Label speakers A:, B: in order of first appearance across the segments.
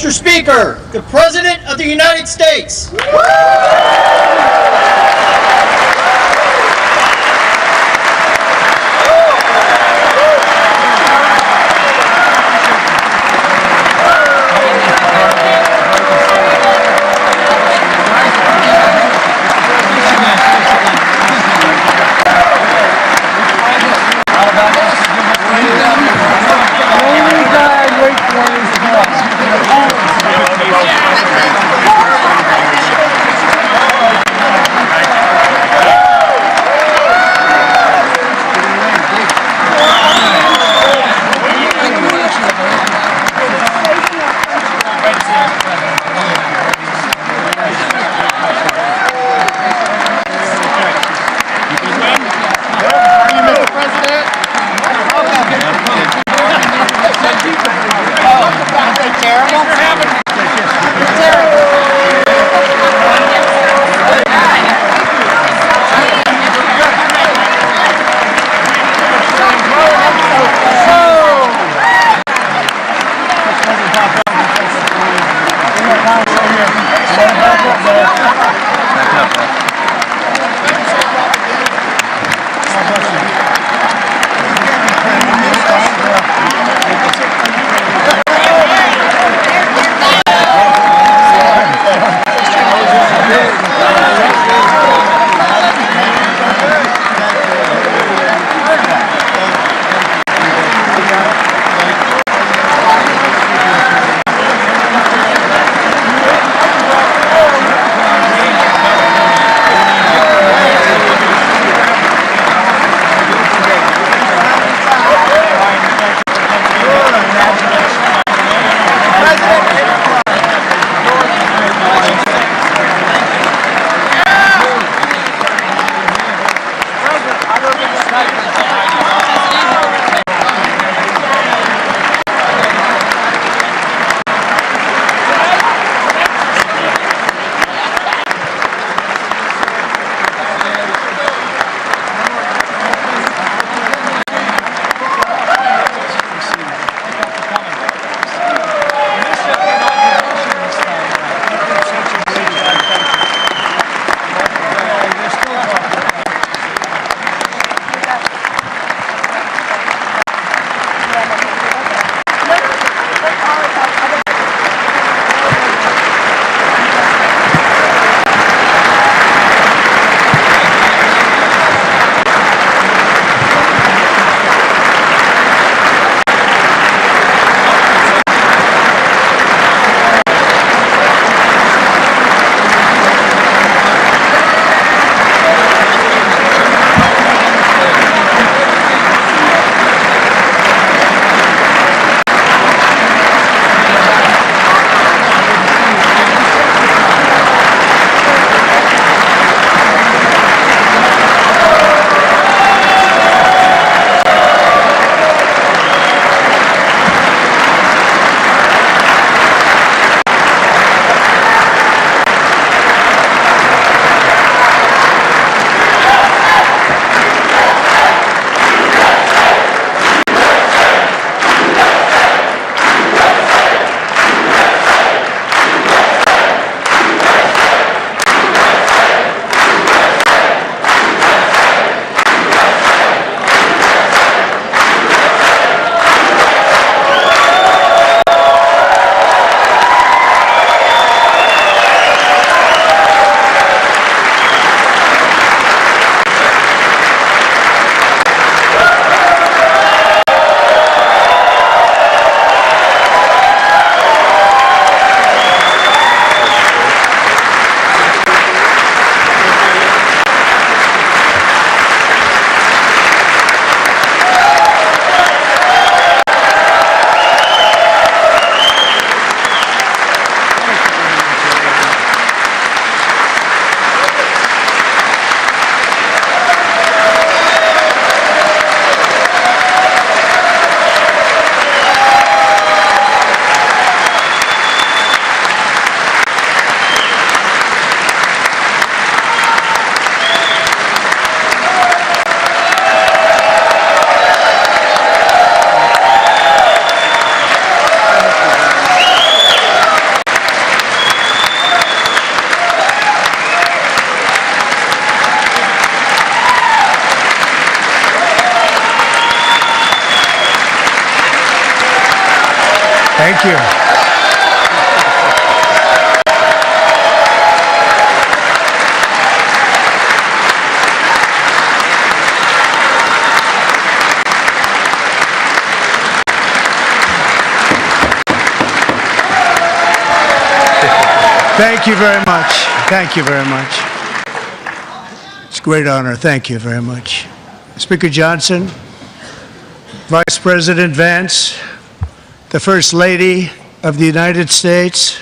A: Mr. Speaker, the President of the United States.
B: Thank you. Thank you very much. Thank you very much. It's a great honor. Thank you very much. Speaker Johnson, Vice President Vance, the First Lady of the United States,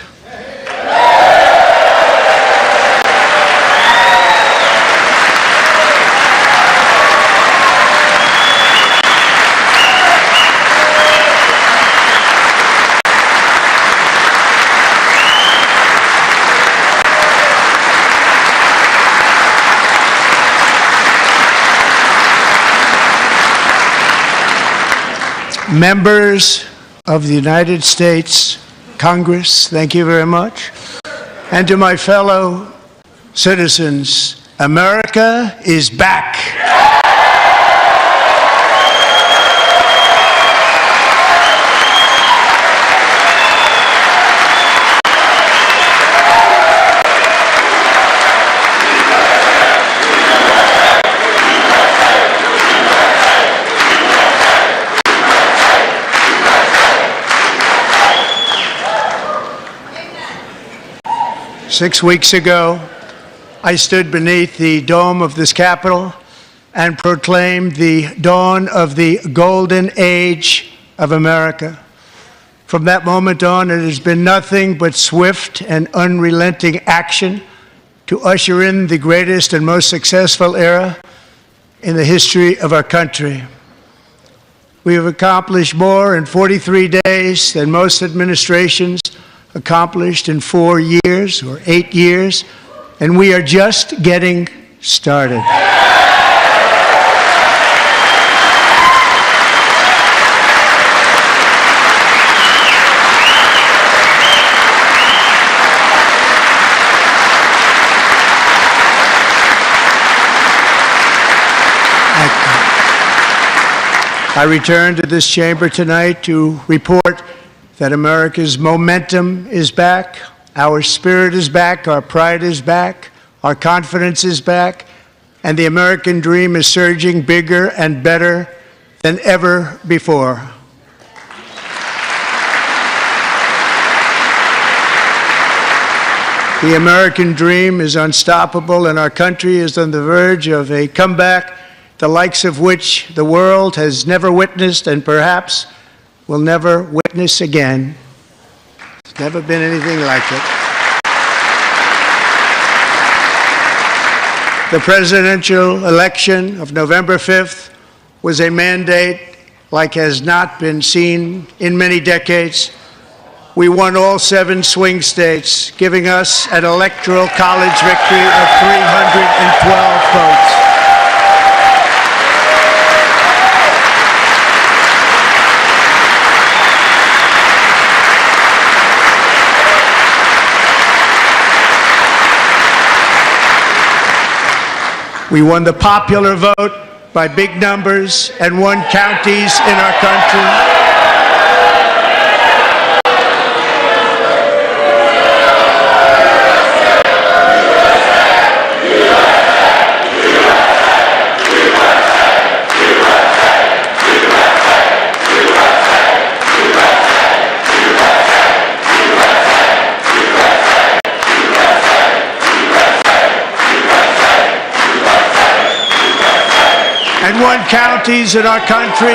B: members of the United States Congress, thank you very much. And to my fellow citizens, America is back. 6 weeks ago, I stood beneath the dome of this Capitol and proclaimed the dawn of the golden age of America. From that moment on, it has been nothing but swift and unrelenting action to usher in the greatest and most successful era in the history of our country. We have accomplished more in 43 days than most administrations accomplished in 4 years or 8 years, and we are just getting started. I return to this chamber tonight to report that America's momentum is back, our spirit is back, our pride is back, our confidence is back, and the American dream is surging bigger and better than ever before. The American dream is unstoppable, and our country is on the verge of a comeback, the likes of which the world has never witnessed and perhaps will never witness again. There's never been anything like it. The presidential election of November 5th was a mandate like has not been seen in many decades. We won all 7 swing states, giving us an electoral college victory of 312 votes. We won the popular vote by big numbers and won counties in our country. And won counties in our country,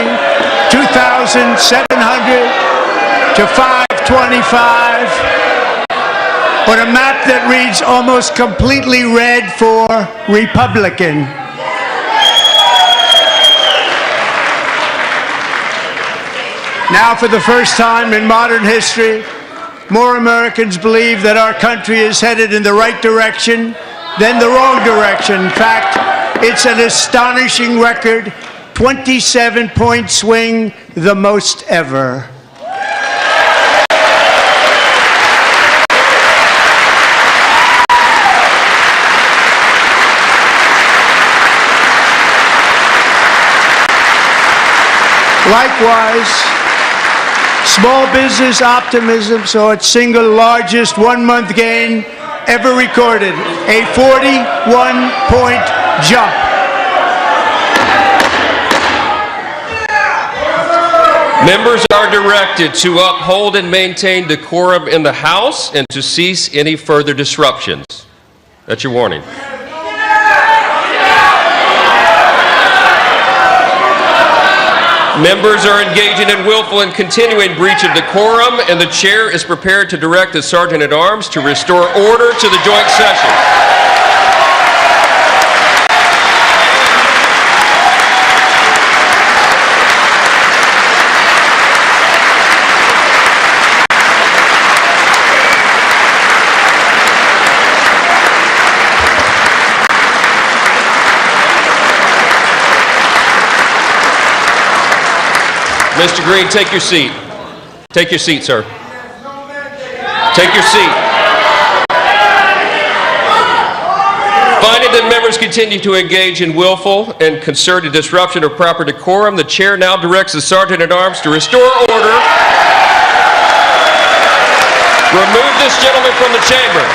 B: 2,700 to 525, on a map that reads almost completely red for Republican. Now, for the first time in modern history, more Americans believe that our country is headed in the right direction than the wrong direction. In fact, it's an astonishing record, 27-point swing, the most ever. Likewise, Small business optimism saw its single largest one-month gain ever recorded, a 41-point jump.
C: Members are directed to uphold and maintain decorum in the House and to cease any further disruptions. That's your warning. Members are engaging in willful and continuing breach of decorum, and the chair is prepared to direct the Sergeant-at-Arms to restore order to the joint session. Mr. Green, take your seat. Take your seat, sir. Take your seat. Finding that members continue to engage in willful and concerted disruption of proper decorum, the chair now directs the Sergeant-at-Arms to restore order. Remove this gentleman from the chamber.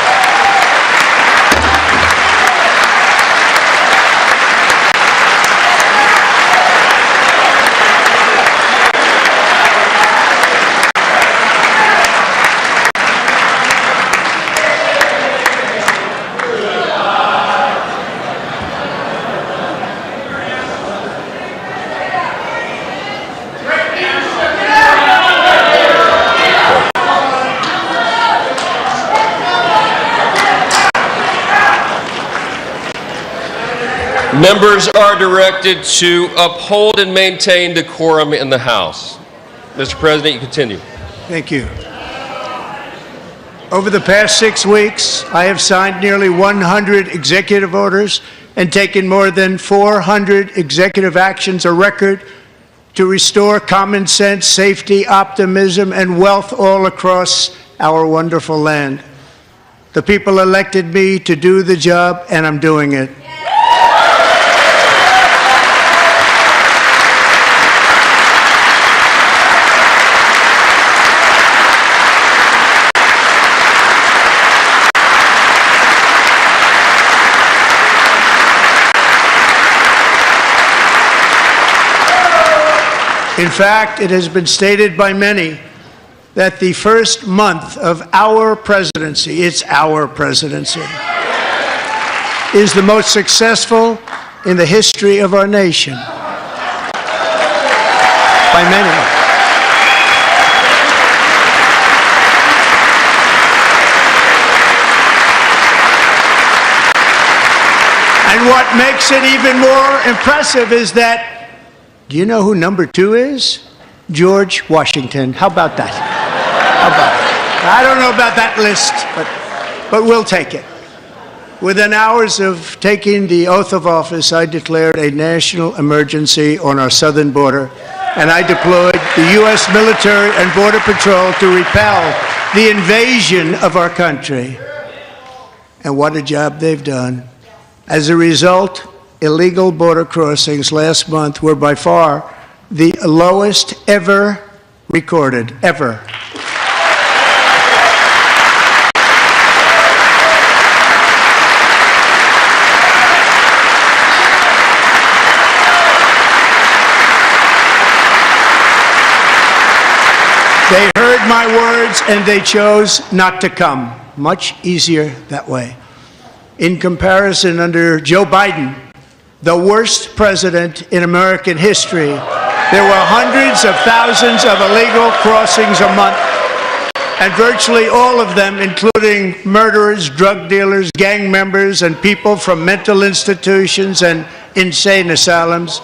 C: Members are directed to uphold and maintain decorum in the House. Mr. President, you continue.
B: Thank you. Over the past 6 weeks, I have signed nearly 100 executive orders and taken more than 400 executive actions, a record to restore common sense, safety, optimism, and wealth all across our wonderful land. The people elected me to do the job, and I'm doing it. In fact, it has been stated by many that the first month of our presidency, it's our presidency, is the most successful in the history of our nation. By many. And what makes it even more impressive is that, do you know who number 2 is? George Washington. How about that? How about it? I don't know about that list, but we'll take it. Within hours of taking the oath of office, I declared a national emergency on our southern border, and I deployed the U.S. military and Border Patrol to repel the invasion of our country. And what a job they've done. As a result, illegal border crossings last month were by far the lowest ever recorded, ever. They heard my words and they chose not to come. Much easier that way. In comparison, under Joe Biden, the worst president in American history, there were hundreds of thousands of illegal crossings a month, and virtually all of them, including murderers, drug dealers, gang members, and people from mental institutions and insane asylums,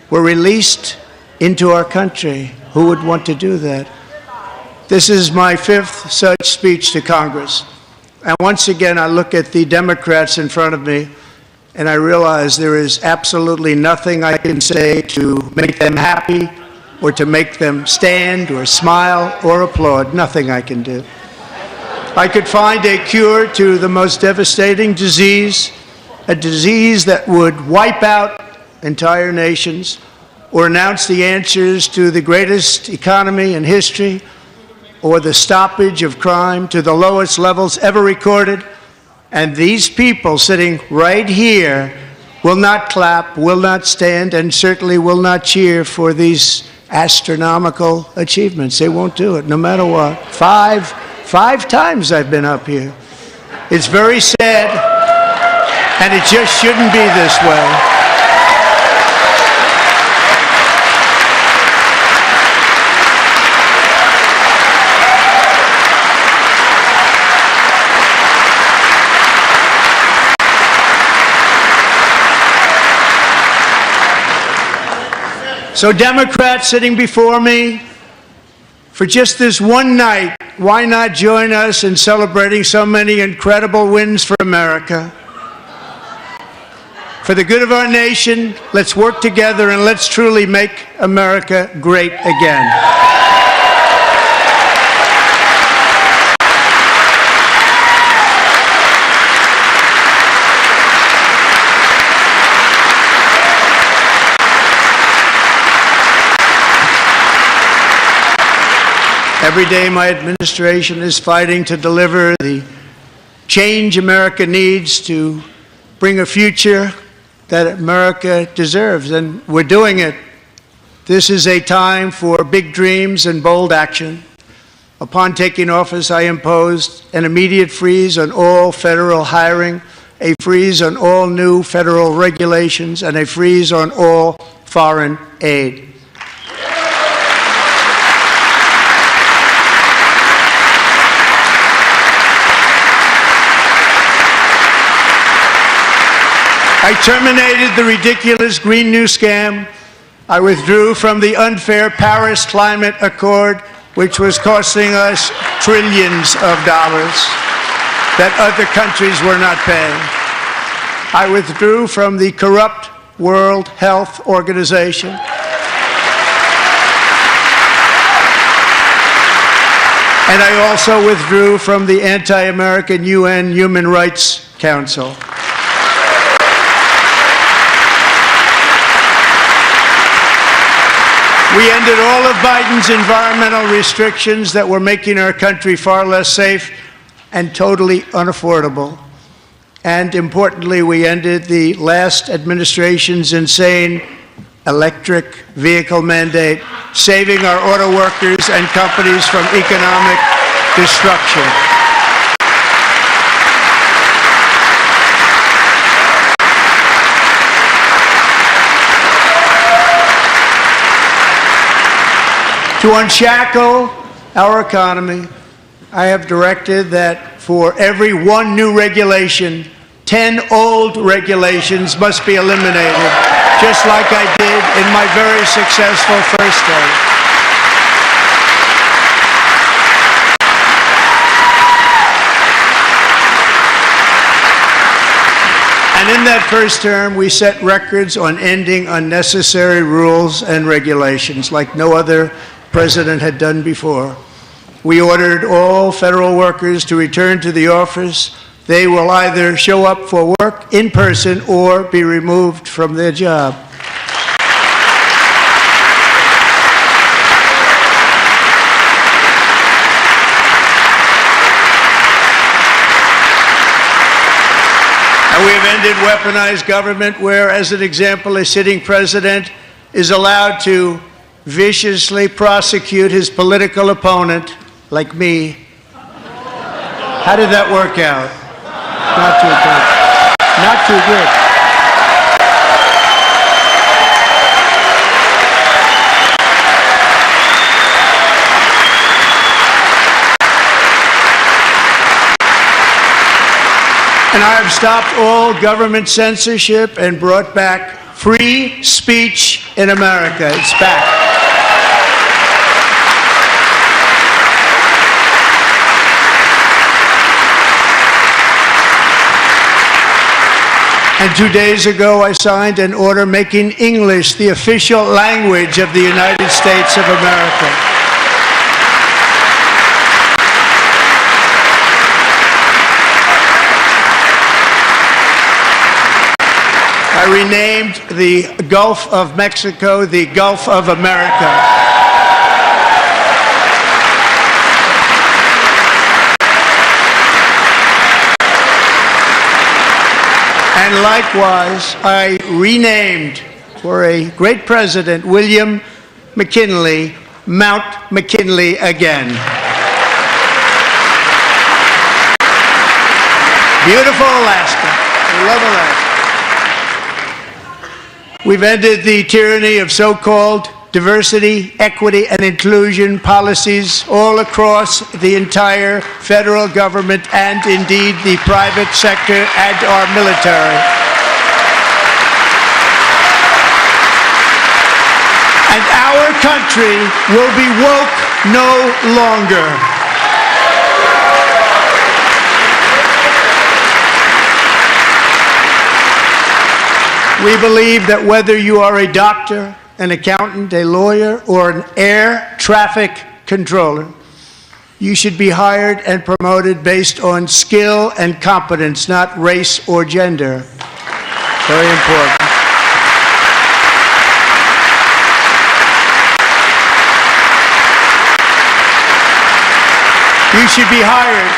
B: were released into our country. Who would want to do that? This is my 5th such speech to Congress. And once again, I look at the Democrats in front of me, and I realize there is absolutely nothing I can say to make them happy or to make them stand or smile or applaud. Nothing I can do. I could find a cure to the most devastating disease, a disease that would wipe out entire nations, or announce the answers to the greatest economy in history or the stoppage of crime to the lowest levels ever recorded. And these people sitting right here will not clap, will not stand, and certainly will not cheer for these astronomical achievements. They won't do it, no matter what. Five times I've been up here. It's very sad, and it just shouldn't be this way. So Democrats sitting before me, for just this one night, why not join us in celebrating so many incredible wins for America? For the good of our nation, let's work together and let's truly make America great again. Every day my administration is fighting to deliver the change America needs to bring a future that America deserves, and we're doing it. This is a time for big dreams and bold action. Upon taking office, I imposed an immediate freeze on all federal hiring, a freeze on all new federal regulations, and a freeze on all foreign aid. I terminated the ridiculous Green New Scam. I withdrew from the unfair Paris Climate Accord, which was costing us trillions of dollars that other countries were not paying. I withdrew from the corrupt World Health Organization. And I also withdrew from the anti-American UN Human Rights Council. We ended all of Biden's environmental restrictions that were making our country far less safe and totally unaffordable. And importantly, we ended the last administration's insane electric vehicle mandate, saving our auto workers and companies from economic destruction. To unshackle our economy, I have directed that for every one new regulation, 10 old regulations must be eliminated, just like I did in my very successful first day. And in that first term, we set records on ending unnecessary rules and regulations like no other president had done before. We ordered all federal workers to return to the office. They will either show up for work in person or be removed from their job. And we have ended weaponized government where, as an example, a sitting president is allowed to viciously prosecute his political opponent, like me. How did that work out? Not too good. Not too good. And I have stopped all government censorship and brought back free speech in America. It's back. And 2 days ago, I signed an order making English the official language of the United States of America. I I renamed the Gulf of Mexico the Gulf of America. And likewise, I renamed, for a great president, William McKinley, Mount McKinley again. Beautiful Alaska. We love Alaska. We've ended the tyranny of so-called diversity, equity, and inclusion policies all across the entire federal government and indeed the private sector and our military. And our country will be woke no longer. We believe that whether you are a doctor, an accountant, a lawyer, or an air traffic controller, you should be hired and promoted based on skill and competence, not race or gender. Very important. You should be hired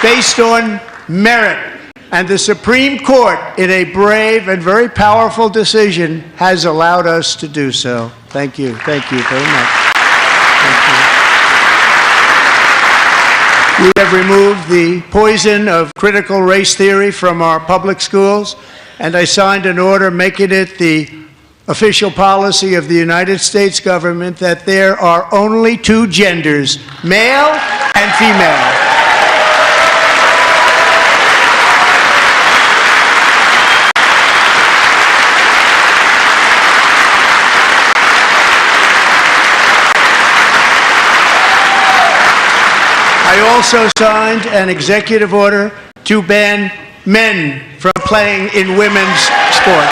B: based on merit. And the Supreme Court, in a brave and very powerful decision, has allowed us to do so. Thank you. Thank you very much. Thank you. We have removed the poison of critical race theory from our public schools, and I signed an order making it the official policy of the United States government that there are only two genders, male and female. I also signed an executive order to ban men from playing in women's sports.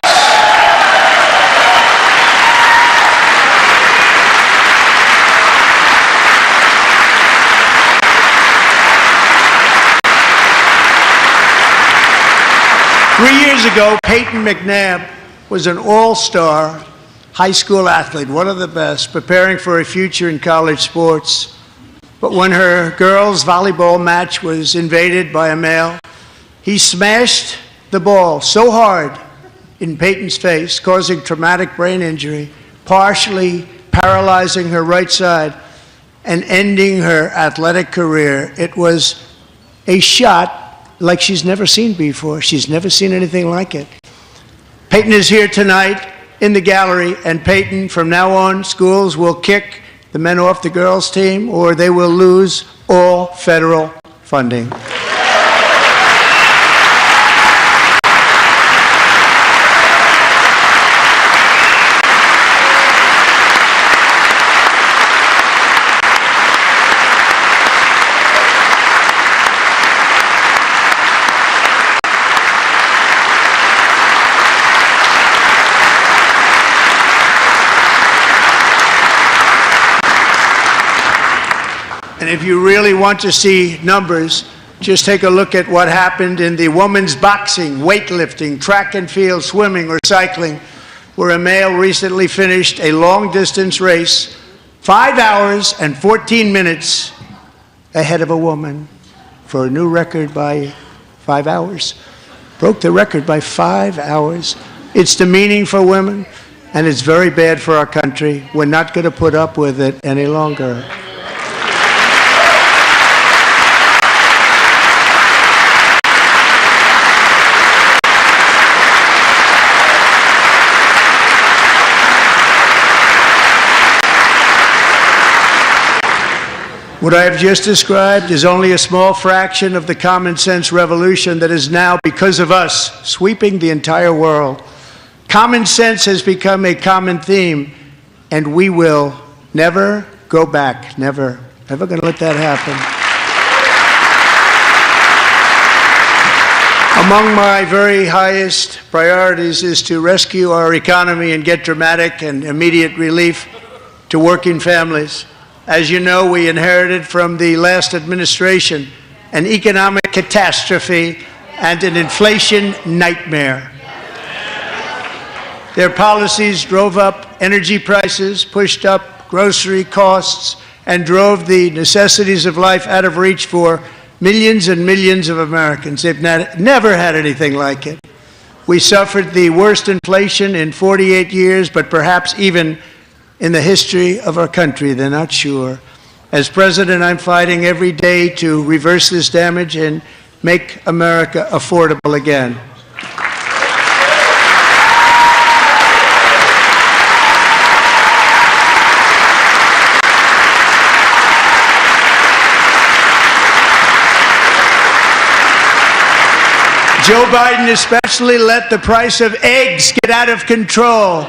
B: Three years ago, Peyton McNabb was an all-star high school athlete, one of the best, preparing for a future in college sports. But when her girls' volleyball match was invaded by a male, he smashed the ball so hard in Peyton's face, causing traumatic brain injury, partially paralyzing her right side and ending her athletic career. It was a shot like she's never seen before. She's never seen anything like it. Peyton is here tonight in the gallery, and Peyton, from now on, schools will kick the men off the girls' team, or they will lose all federal funding. And if you really want to see numbers, just take a look at what happened in the women's boxing, weightlifting, track and field, swimming, or cycling, where a male recently finished a long-distance race 5 hours and 14 minutes ahead of a woman for a new record by 5 hours. Broke the record by 5 hours. It's demeaning for women, and it's very bad for our country. We're not going to put up with it any longer. What I have just described is only a small fraction of the common sense revolution that is now, because of us, sweeping the entire world. Common sense has become a common theme, and we will never go back. Never. Never going to let that happen. Among my very highest priorities is to rescue our economy and get dramatic and immediate relief to working families. As you know, we inherited from the last administration an economic catastrophe and an inflation nightmare. Their policies drove up energy prices, pushed up grocery costs, and drove the necessities of life out of reach for millions and millions of Americans. They've never had anything like it. We suffered the worst inflation in 48 years, but perhaps even in the history of our country. They're not sure. As president, I'm fighting every day to reverse this damage and make America affordable again. Joe Biden especially let the price of eggs get out of control.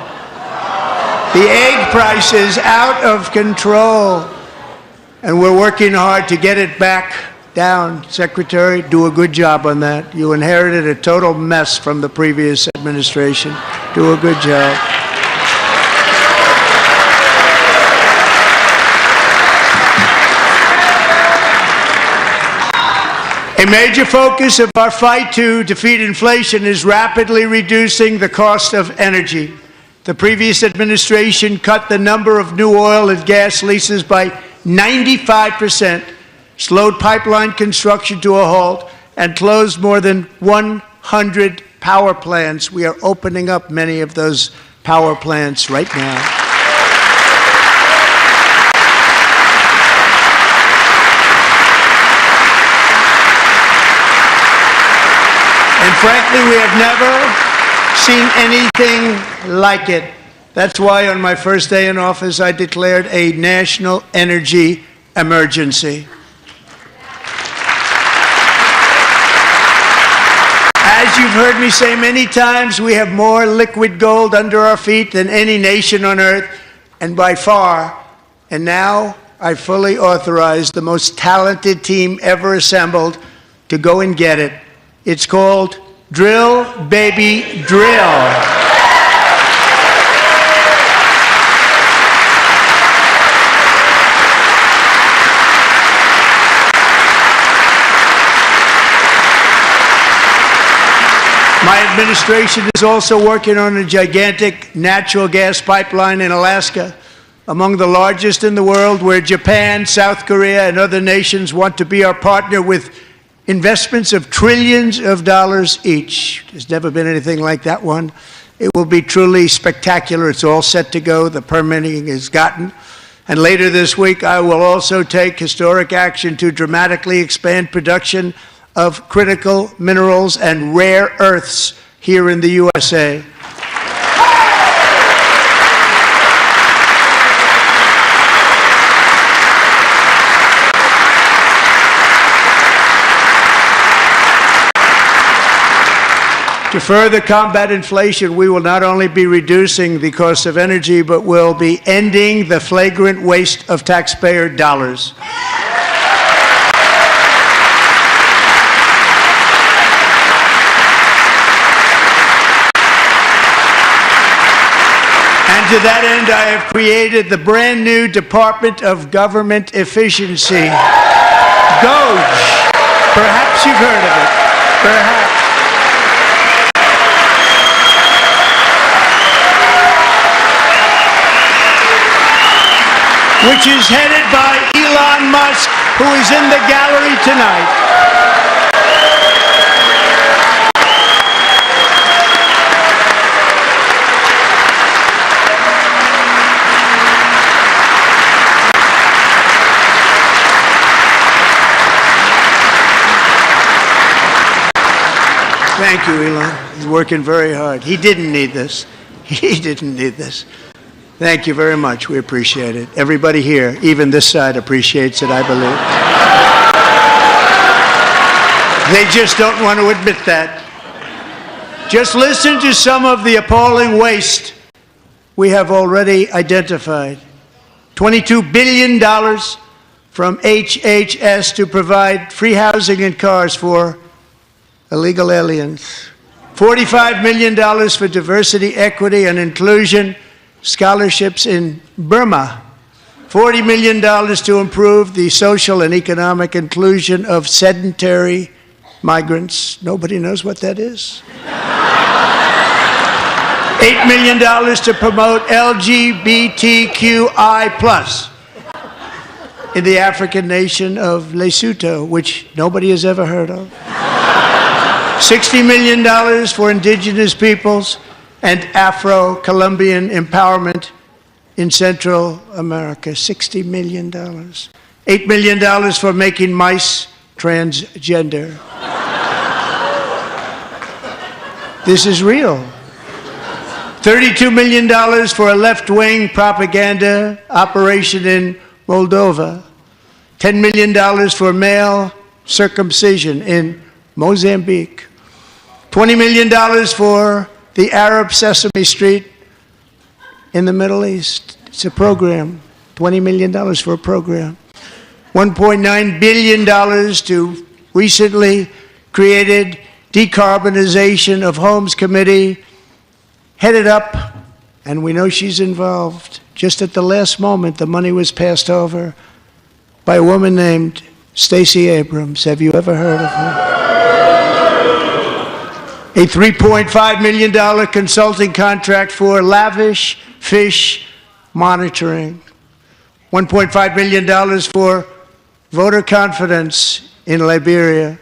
B: The egg price is out of control, and we're working hard to get it back down. Secretary, do a good job on that. You inherited a total mess from the previous administration. Do a good job. A major focus of our fight to defeat inflation is rapidly reducing the cost of energy. The previous administration cut the number of new oil and gas leases by 95%, slowed pipeline construction to a halt, and closed more than 100 power plants. We are opening up many of those power plants right now. And frankly, we have never seen anything like it. That's why on my first day in office, I declared a national energy emergency. As you've heard me say many times, we have more liquid gold under our feet than any nation on earth, and by far. And now I fully authorize the most talented team ever assembled to go and get it. It's called Drill, Baby, Drill. My administration is also working on a gigantic natural gas pipeline in Alaska, among the largest in the world, where Japan, South Korea, and other nations want to be our partner with investments of trillions of dollars each. There's never been anything like that one. It will be truly spectacular. It's all set to go. The permitting is gotten. And later this week, I will also take historic action to dramatically expand production of critical minerals and rare earths here in the USA. To further combat inflation, we will not only be reducing the cost of energy, but will be ending the flagrant waste of taxpayer dollars. And to that end, I have created the brand new Department of Government Efficiency, DOGE. Perhaps you've heard of it. Perhaps. Which is headed by Elon Musk, who is in the gallery tonight. Thank you, Elon. He's working very hard. He didn't need this. He didn't need this. Thank you very much. We appreciate it. Everybody here, even this side, appreciates it, I believe. They just don't want to admit that. Just listen to some of the appalling waste we have already identified. $22 billion from HHS to provide free housing and cars for illegal aliens. $45 million for diversity, equity, and inclusion scholarships in Burma. $40 million to improve the social and economic inclusion of sedentary migrants. Nobody knows what that is. $8 million to promote LGBTQI+ in the African nation of Lesotho, which nobody has ever heard of. $60 million for indigenous peoples and Afro-Colombian empowerment in Central America. $60 million. $8 million for making mice transgender. This is real. $32 million for a left-wing propaganda operation in Moldova. $10 million for male circumcision in Mozambique. $20 million for the Arab Sesame Street in the Middle East. It's a program. $20 million for a program. $1.9 billion to recently created Decarbonization of Homes Committee, headed up, and we know she's involved. Just at the last moment, the money was passed over by a woman named Stacey Abrams. Have you ever heard of her? A $3.5 million consulting contract for lavish fish monitoring. $1.5 million for voter confidence in Liberia.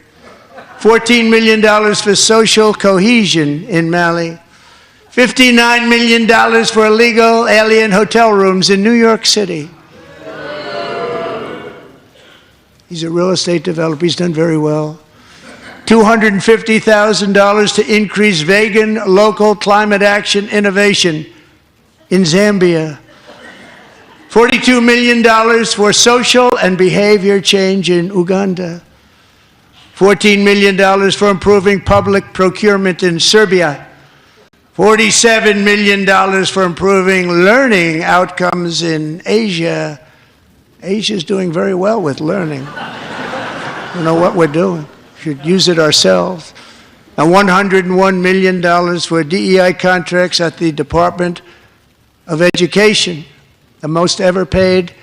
B: $14 million for social cohesion in Mali. $59 million for illegal alien hotel rooms in New York City. He's a real estate developer. He's done very well. $250,000 to increase vegan local climate action innovation in Zambia. $42 million for social and behavior change in Uganda. $14 million for improving public procurement in Serbia. $47 million for improving learning outcomes in Asia. Asia's doing very well with learning. I don't know what we're doing. We should use it ourselves. And $101 million for DEI contracts at the Department of Education. The most ever paid,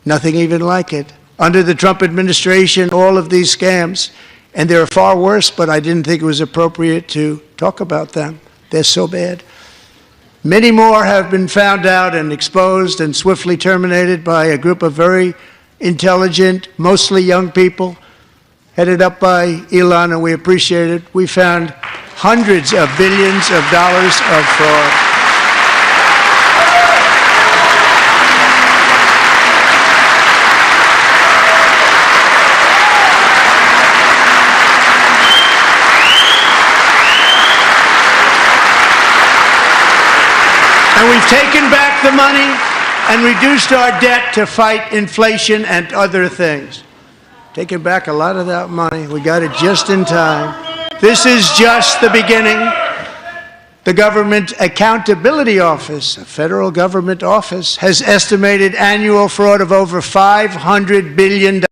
B: nothing even like it. Under the Trump administration, all of these scams, and they're far worse, but I didn't think it was appropriate to talk about them. They're so bad. Many more have been found out and exposed and swiftly terminated by a group of very intelligent, mostly young people, headed up by Elon, and we appreciate it. We found hundreds of billions of dollars of fraud. And we've taken back the money and reduced our debt to fight inflation and other things. Taken back a lot of that money. We got it just in time. This is just the beginning. The Government Accountability Office, a federal government office, has estimated annual fraud of over $500 billion.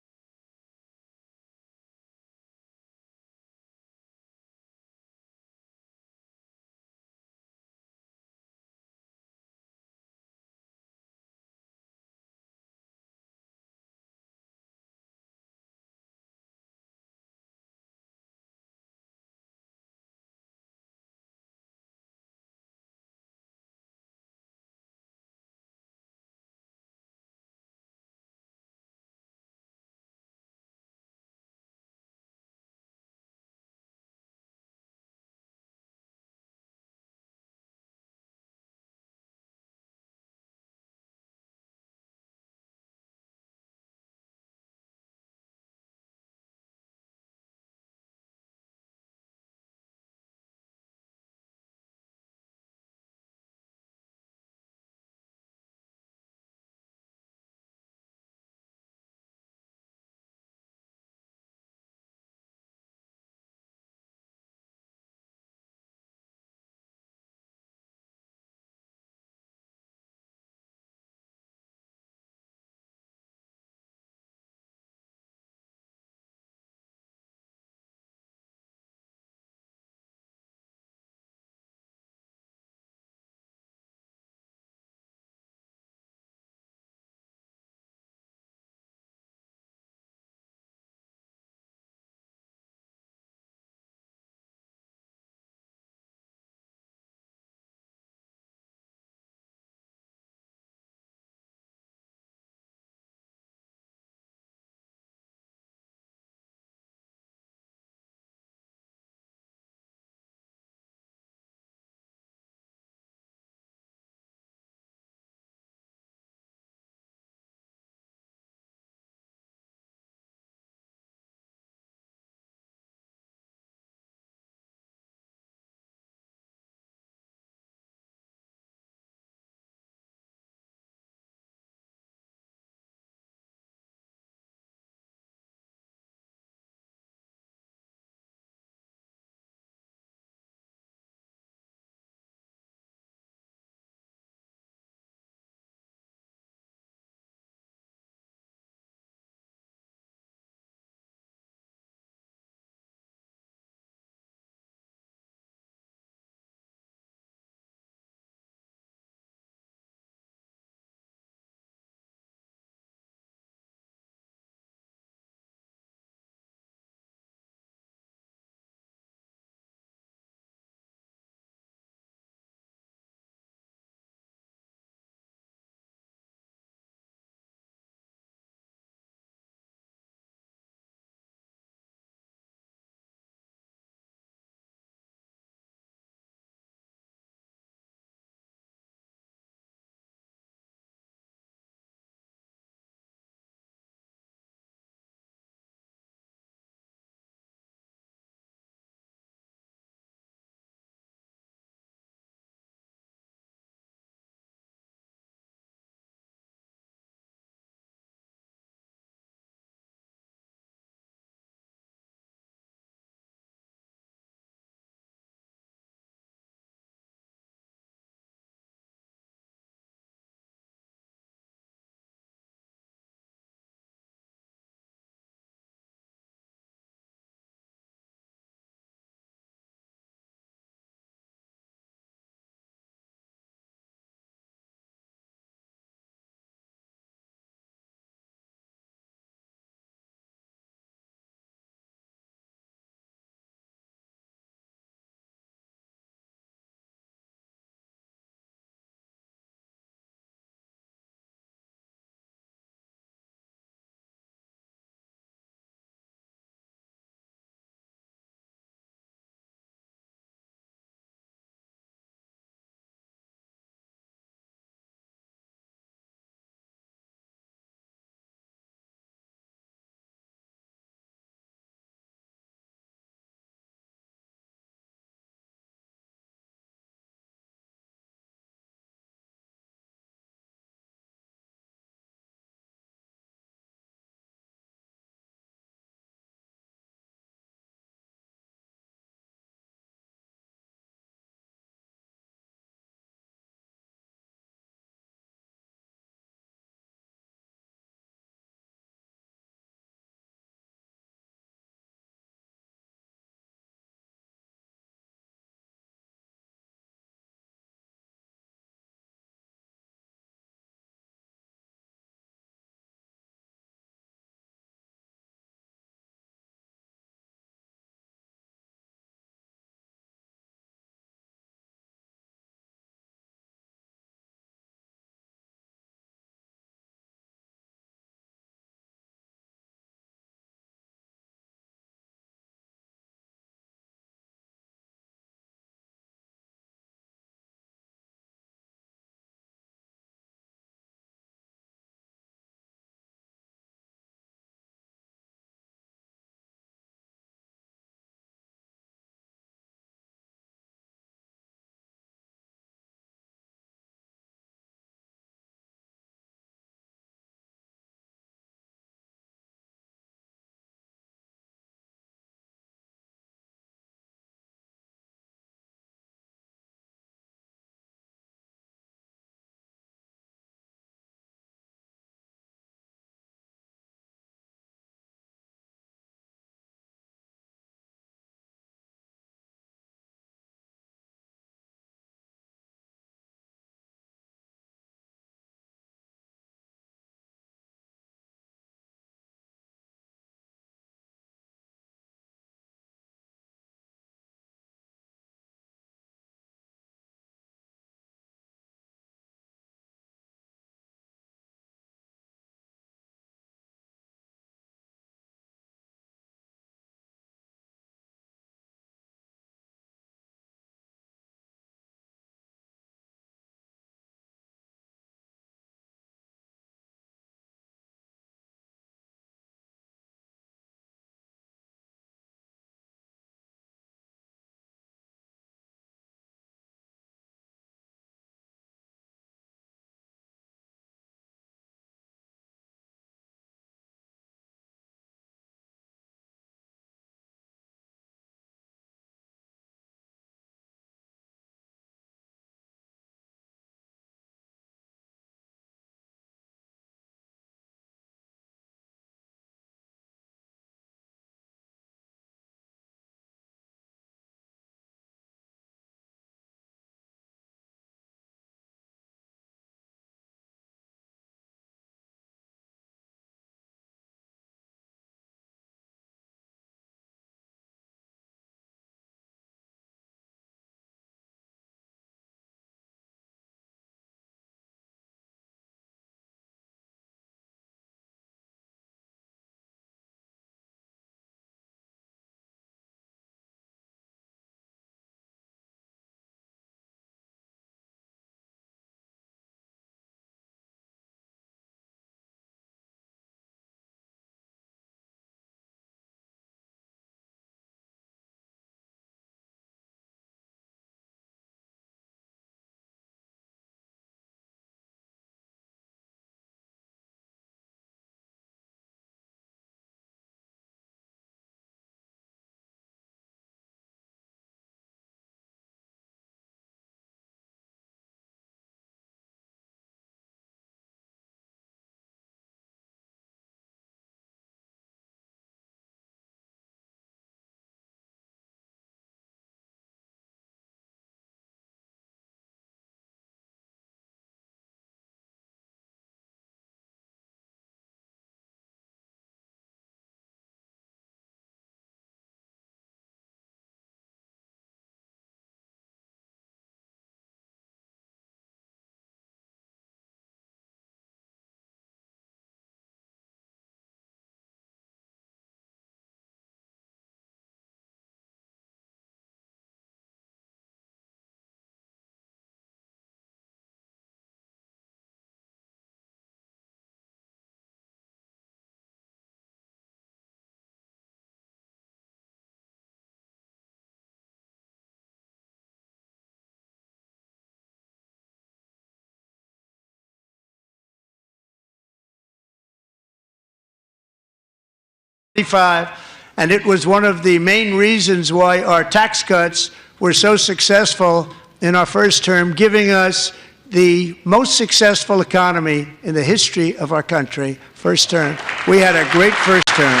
B: 25, and it was one of the main reasons why our tax cuts were so successful in our first term, giving us the most successful economy in the history of our country. First term. We had a great first term.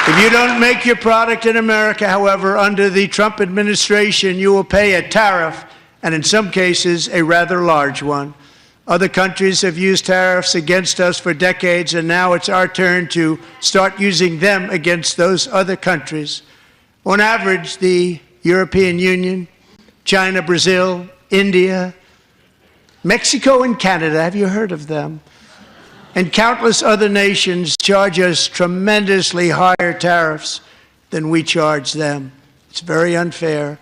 B: If you don't make your product in America, however, under the Trump administration, you will pay a tariff, and in some cases, a rather large one. Other countries have used tariffs against us for decades, and now it's our turn to start using them against those other countries. On average, the European Union, China, Brazil, India, Mexico, and Canada, have you heard of them? And countless other nations charge us tremendously higher tariffs than we charge them. It's very unfair.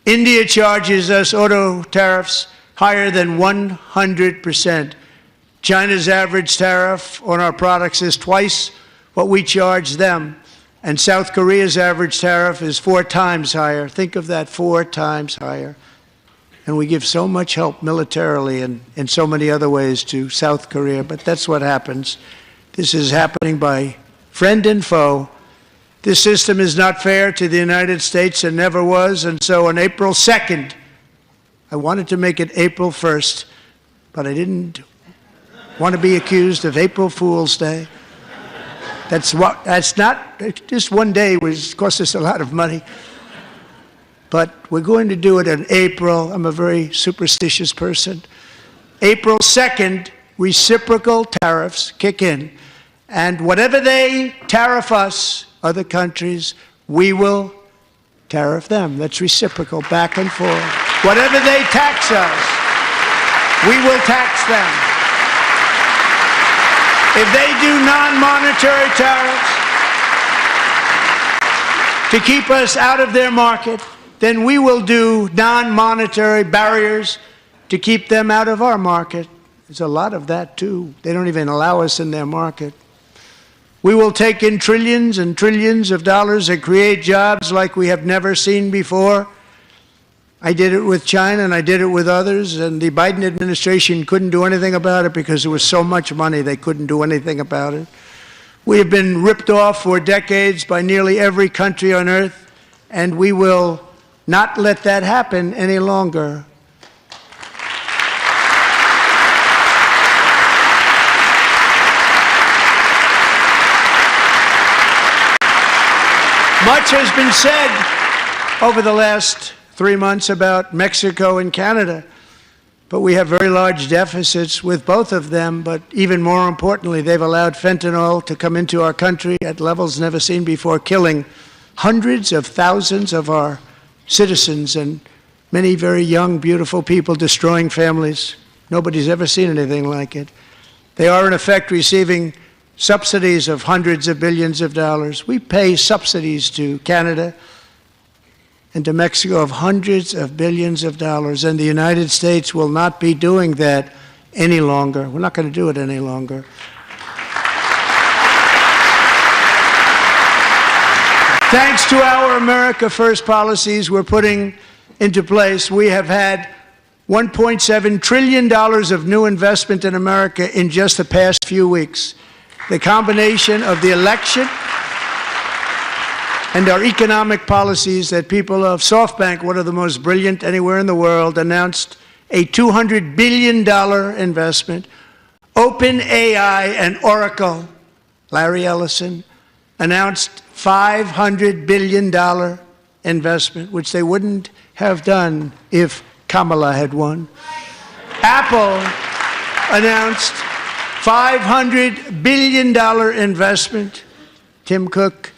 B: India charges us auto tariffs higher than 100%. China's average tariff on our products is twice what we charge them. And South Korea's average tariff is 4 times higher. Think of that, 4 times higher. And we give so much help militarily and in so many other ways to South Korea, but that's what happens. This is happening by friend and foe. This system is not fair to the United States and never was, and so on April 2nd, I wanted to make it April 1st, but I didn't want to be accused of April Fool's Day. That's not, just one day cost us a lot of money. But we're going to do it in April. I'm a very superstitious person. April 2nd, reciprocal tariffs kick in. And whatever they tariff us, other countries, we will tariff them. That's reciprocal, back and forth. Whatever they tax us, we will tax them. If they do non-monetary tariffs to keep us out of their market, then we will do non-monetary barriers to keep them out of our market. There's a lot of that, too. They don't even allow us in their market. We will take in trillions and trillions of dollars and create jobs like we have never seen before. I did it with China, and I did it with others, and the Biden administration couldn't do anything about it because there was so much money they couldn't do anything about it. We have been ripped off for decades by nearly every country on earth, and we will not let that happen any longer. Much has been said over the last 3 months about Mexico and Canada, but we have very large deficits with both of them. But even more importantly, they've allowed fentanyl to come into our country at levels never seen before, killing hundreds of thousands of our citizens and many very young, beautiful people, destroying families. Nobody's ever seen anything like it. They are, in effect, receiving subsidies of hundreds of billions of dollars. We pay subsidies to Canada and to Mexico of hundreds of billions of dollars, and the United States will not be doing that any longer. We're not going to do it any longer. Thanks to our America First policies we're putting into place, we have had $1.7 trillion of new investment in America in just the past few weeks. The combination of the election and our economic policies that people of SoftBank, one of the most brilliant anywhere in the world, announced a $200 billion investment. OpenAI and Oracle, Larry Ellison, announced $500 billion investment, which they wouldn't have done if Kamala had won. Apple announced $500 billion investment. Tim Cook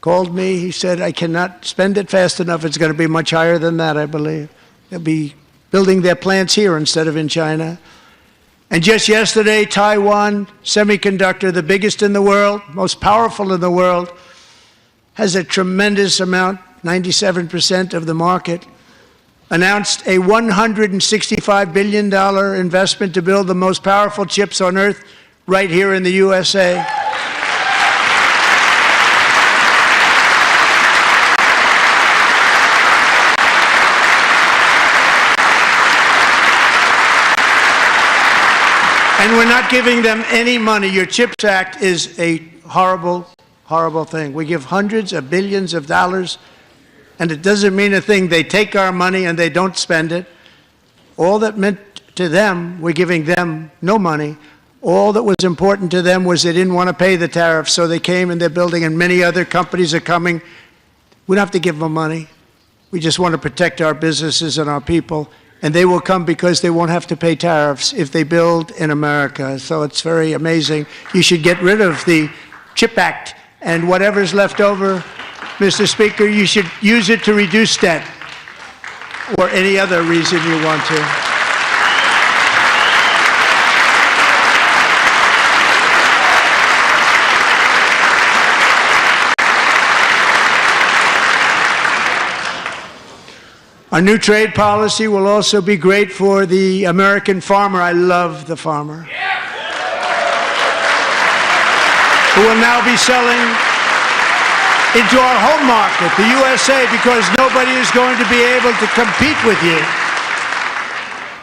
B: called me. He said, I cannot spend it fast enough. It's going to be much higher than that, I believe. They'll be building their plants here instead of in China. And just yesterday, Taiwan Semiconductor, the biggest in the world, most powerful in the world, has a tremendous amount, 97% of the market, announced a $165 billion investment to build the most powerful chips on earth right here in the USA. And we're not giving them any money. Your CHIPS Act is a horrible, horrible thing. We give hundreds of billions of dollars, and it doesn't mean a thing. They take our money and they don't spend it. All that meant to them, we're giving them no money. All that was important to them was they didn't want to pay the tariffs, so they came and they're building, and many other companies are coming. We don't have to give them money. We just want to protect our businesses and our people, and they will come because they won't have to pay tariffs if they build in America. So it's very amazing. You should get rid of the CHIP Act, and whatever's left over, Mr. Speaker, you should use it to reduce debt or any other reason you want to. Our new trade policy will also be great for the American farmer. I love the farmer. Who will now be selling into our home market, the USA, because nobody is going to be able to compete with you.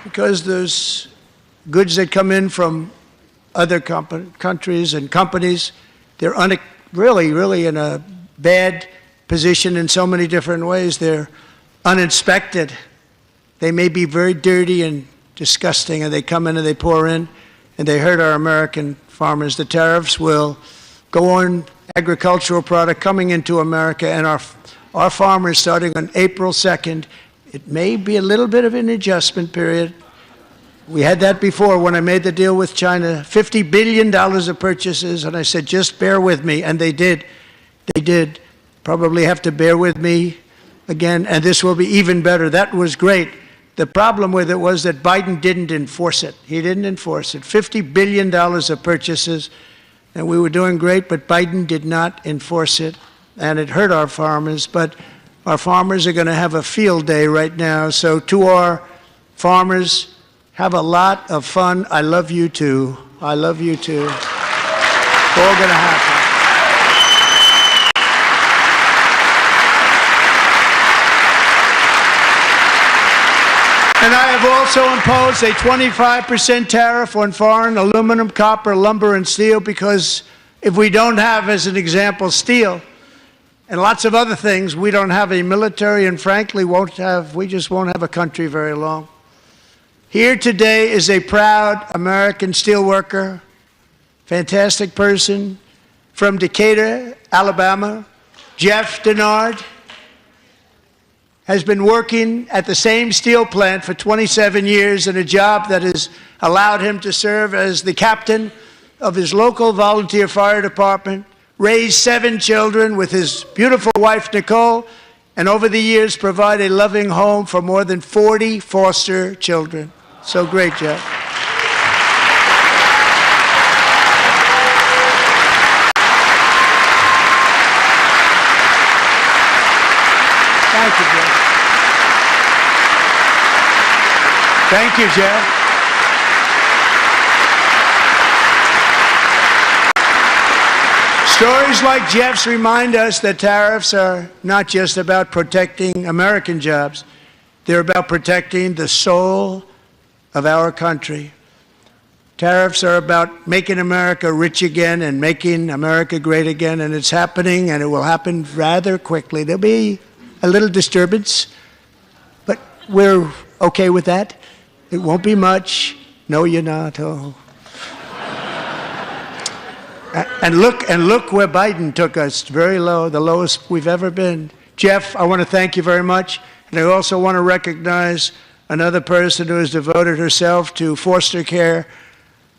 B: Because those goods that come in from other countries and companies, they're really in a bad position in so many different ways. They're uninspected. They may be very dirty and disgusting, and they come in and they pour in, and they hurt our American farmers. The tariffs will go on agricultural product coming into America, and our farmers, starting on April 2nd, it may be a little bit of an adjustment period. We had that before when I made the deal with China, $50 billion of purchases, and I said, just bear with me, and they did. They did. Probably have to bear with me again, and this will be even better. That was great. The problem with it was that Biden didn't enforce it. He didn't enforce it. $50 billion of purchases, and we were doing great, but Biden did not enforce it, and it hurt our farmers. But our farmers are going to have a field day right now. So to our farmers, have a lot of fun. I love you too. I love you too. It's all going to happen. And I have also imposed a 25% tariff on foreign aluminum, copper, lumber, and steel, because if we don't have, as an example, steel and lots of other things, we don't have a military, and frankly, we just won't have a country very long. Here today is a proud American steelworker, fantastic person from Decatur, Alabama, Jeff Denard. Has been working at the same steel plant for 27 years in a job that has allowed him to serve as the captain of his local volunteer fire department, raise 7 children with his beautiful wife, Nicole, and over the years provide a loving home for more than 40 foster children. So great, Jeff. Thank you, Jeff. Thank you, Jeff. Stories like Jeff's remind us that tariffs are not just about protecting American jobs. They're about protecting the soul of our country. Tariffs are about making America rich again and making America great again, and it's happening, and it will happen rather quickly. There'll be a little disturbance, but we're okay with that. It won't be much. No, you're not. Oh. And look where Biden took us, very low, the lowest we've ever been. Jeff, I want to thank you very much, and I also want to recognize another person who has devoted herself to foster care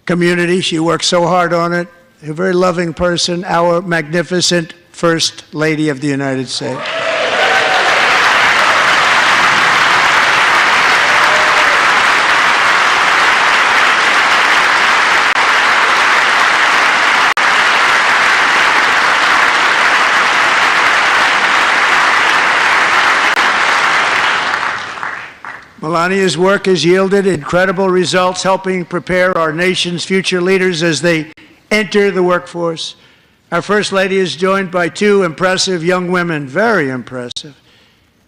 B: community. She works so hard on it. A very loving person, our magnificent First Lady of the United States. Melania's work has yielded incredible results, helping prepare our nation's future leaders as they enter the workforce. Our First Lady is joined by 2 impressive young women, very impressive.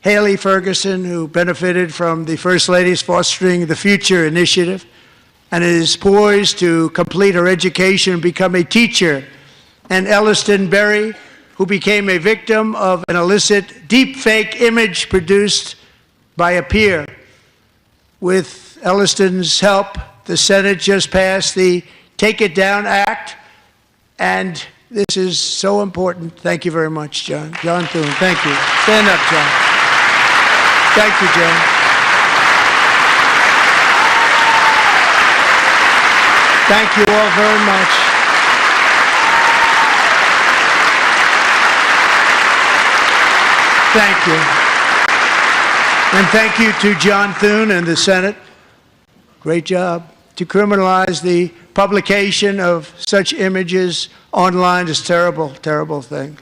B: Haley Ferguson, who benefited from the First Lady's Fostering the Future initiative, and is poised to complete her education and become a teacher. And Elliston Berry, who became a victim of an illicit deep-fake image produced by a peer. With Elliston's help, the Senate just passed the Take It Down Act, and this is so important. Thank you very much, John. John Thune, thank you. Stand up, John. Thank you, John. Thank you all very much. Thank you. And thank you to John Thune and the Senate. Great job. To criminalize the publication of such images online is a terrible, terrible thing.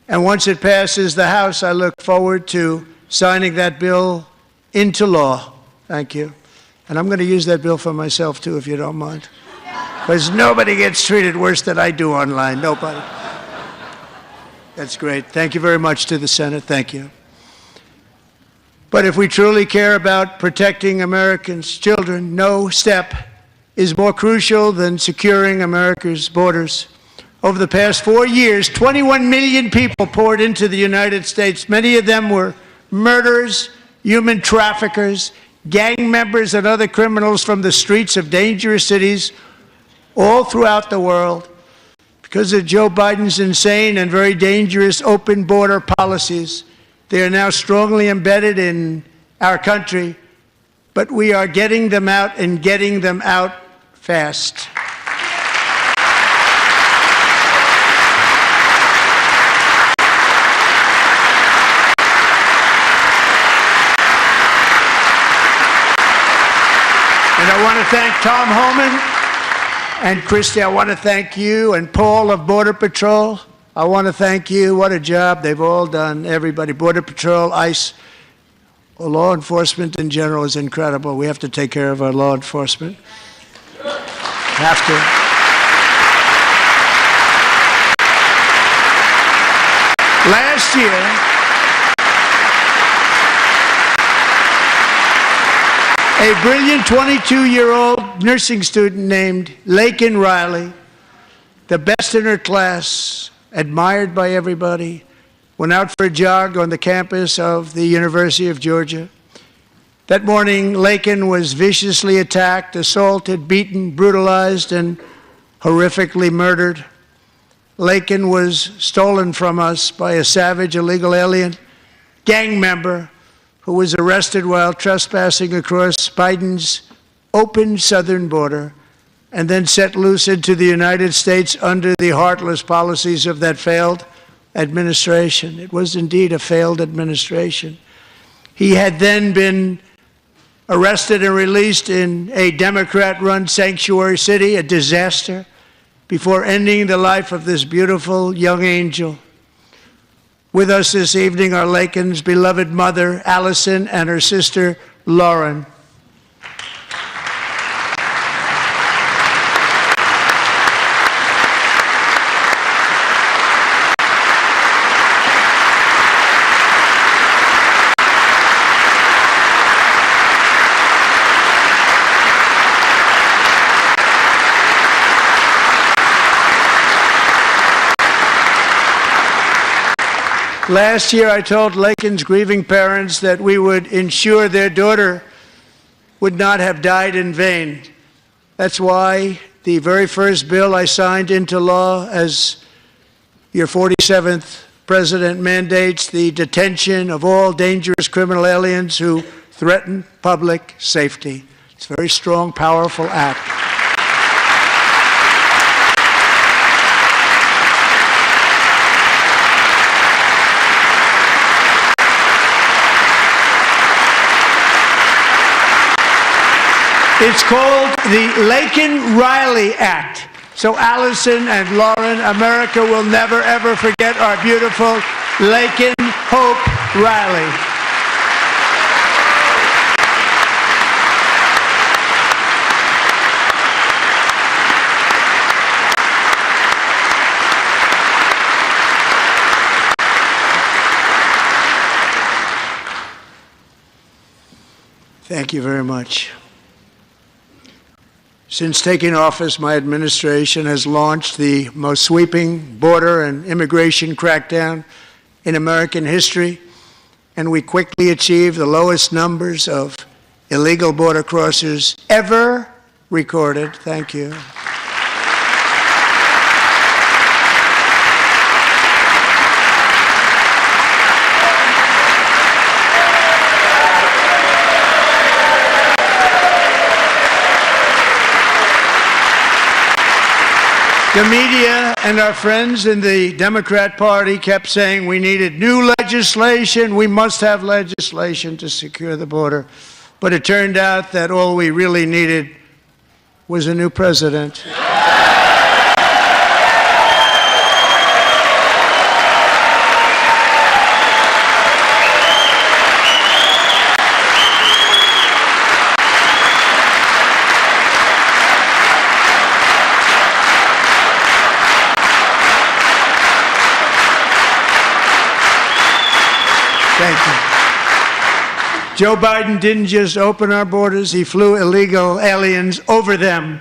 B: And once it passes the House, I look forward to signing that bill into law. Thank you. And I'm going to use that bill for myself, too, if you don't mind. Because nobody gets treated worse than I do online. Nobody. That's great. Thank you very much to the Senate. Thank you. But if we truly care about protecting Americans' children, no step is more crucial than securing America's borders. Over the past 4 years, 21 million people poured into the United States. Many of them were murderers, human traffickers, gang members, and other criminals from the streets of dangerous cities all throughout the world. Because of Joe Biden's insane and very dangerous open border policies, they are now strongly embedded in our country, but we are getting them out and getting them out fast. And I want to thank Tom Homan and Christy. I want to thank you and Paul of Border Patrol. I want to thank you. What a job they've all done, everybody. Border Patrol, ICE, law enforcement in general is incredible. We have to take care of our law enforcement. Have to. Last year, a brilliant 22-year-old nursing student named Lakin Riley, the best in her class, admired by everybody, went out for a jog on the campus of the University of Georgia. That morning, Lakin was viciously attacked, assaulted, beaten, brutalized, and horrifically murdered. Lakin was stolen from us by a savage illegal alien gang member who was arrested while trespassing across Biden's open southern border and then set loose into the United States under the heartless policies of that failed administration. It was indeed a failed administration. He had then been arrested and released in a Democrat-run sanctuary city, a disaster, before ending the life of this beautiful young angel. With us this evening are Lakin's beloved mother, Allison, and her sister, Lauren. Last year, I told Lakin's grieving parents that we would ensure their daughter would not have died in vain. That's why the very first bill I signed into law as your 47th president mandates the detention of all dangerous criminal aliens who threaten public safety. It's a very strong, powerful act. It's called the Lakin-Riley Act. So Allison and Lauren, America will never, ever forget our beautiful Lakin Hope Riley. Thank you very much. Since taking office, my administration has launched the most sweeping border and immigration crackdown in American history, and we quickly achieved the lowest numbers of illegal border crossers ever recorded. Thank you. The media and our friends in the Democrat Party kept saying we needed new legislation, we must have legislation to secure the border. But it turned out that all we really needed was a new president. Thank you. Joe Biden didn't just open our borders, he flew illegal aliens over them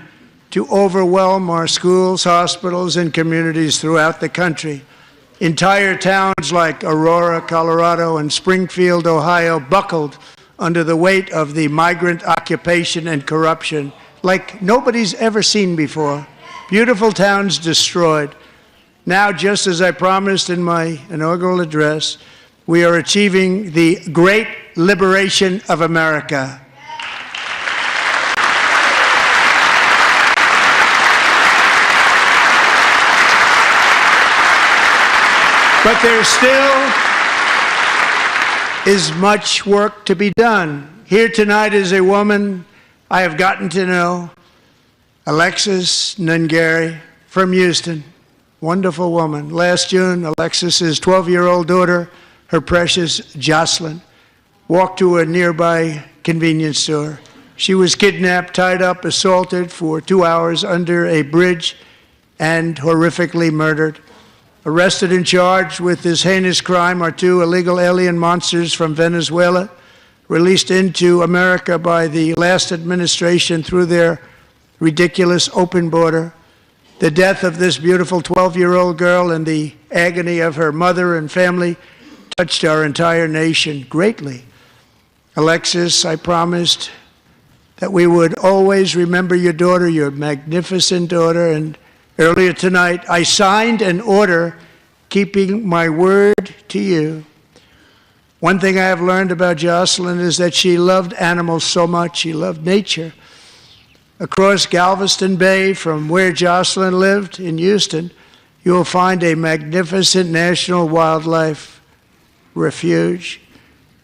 B: to overwhelm our schools, hospitals, and communities throughout the country. Entire towns like Aurora, Colorado, and Springfield, Ohio, buckled under the weight of the migrant occupation and corruption like nobody's ever seen before. Beautiful towns destroyed. Now, just as I promised in my inaugural address, we are achieving the great liberation of America. But there still is much work to be done. Here tonight is a woman I have gotten to know, Alexis Nungari from Houston. Wonderful woman. Last June, Alexis's 12-year-old daughter, her precious Jocelyn, walked to a nearby convenience store. She was kidnapped, tied up, assaulted for 2 hours under a bridge, and horrifically murdered. Arrested and charged with this heinous crime are 2 illegal alien monsters from Venezuela, released into America by the last administration through their ridiculous open border. The death of this beautiful 12-year-old girl and the agony of her mother and family touched our entire nation greatly. Alexis, I promised that we would always remember your daughter, your magnificent daughter, and earlier tonight I signed an order keeping my word to you. One thing I have learned about Jocelyn is that she loved animals so much. She loved nature. Across Galveston Bay, from where Jocelyn lived in Houston, you will find a magnificent national wildlife refuge,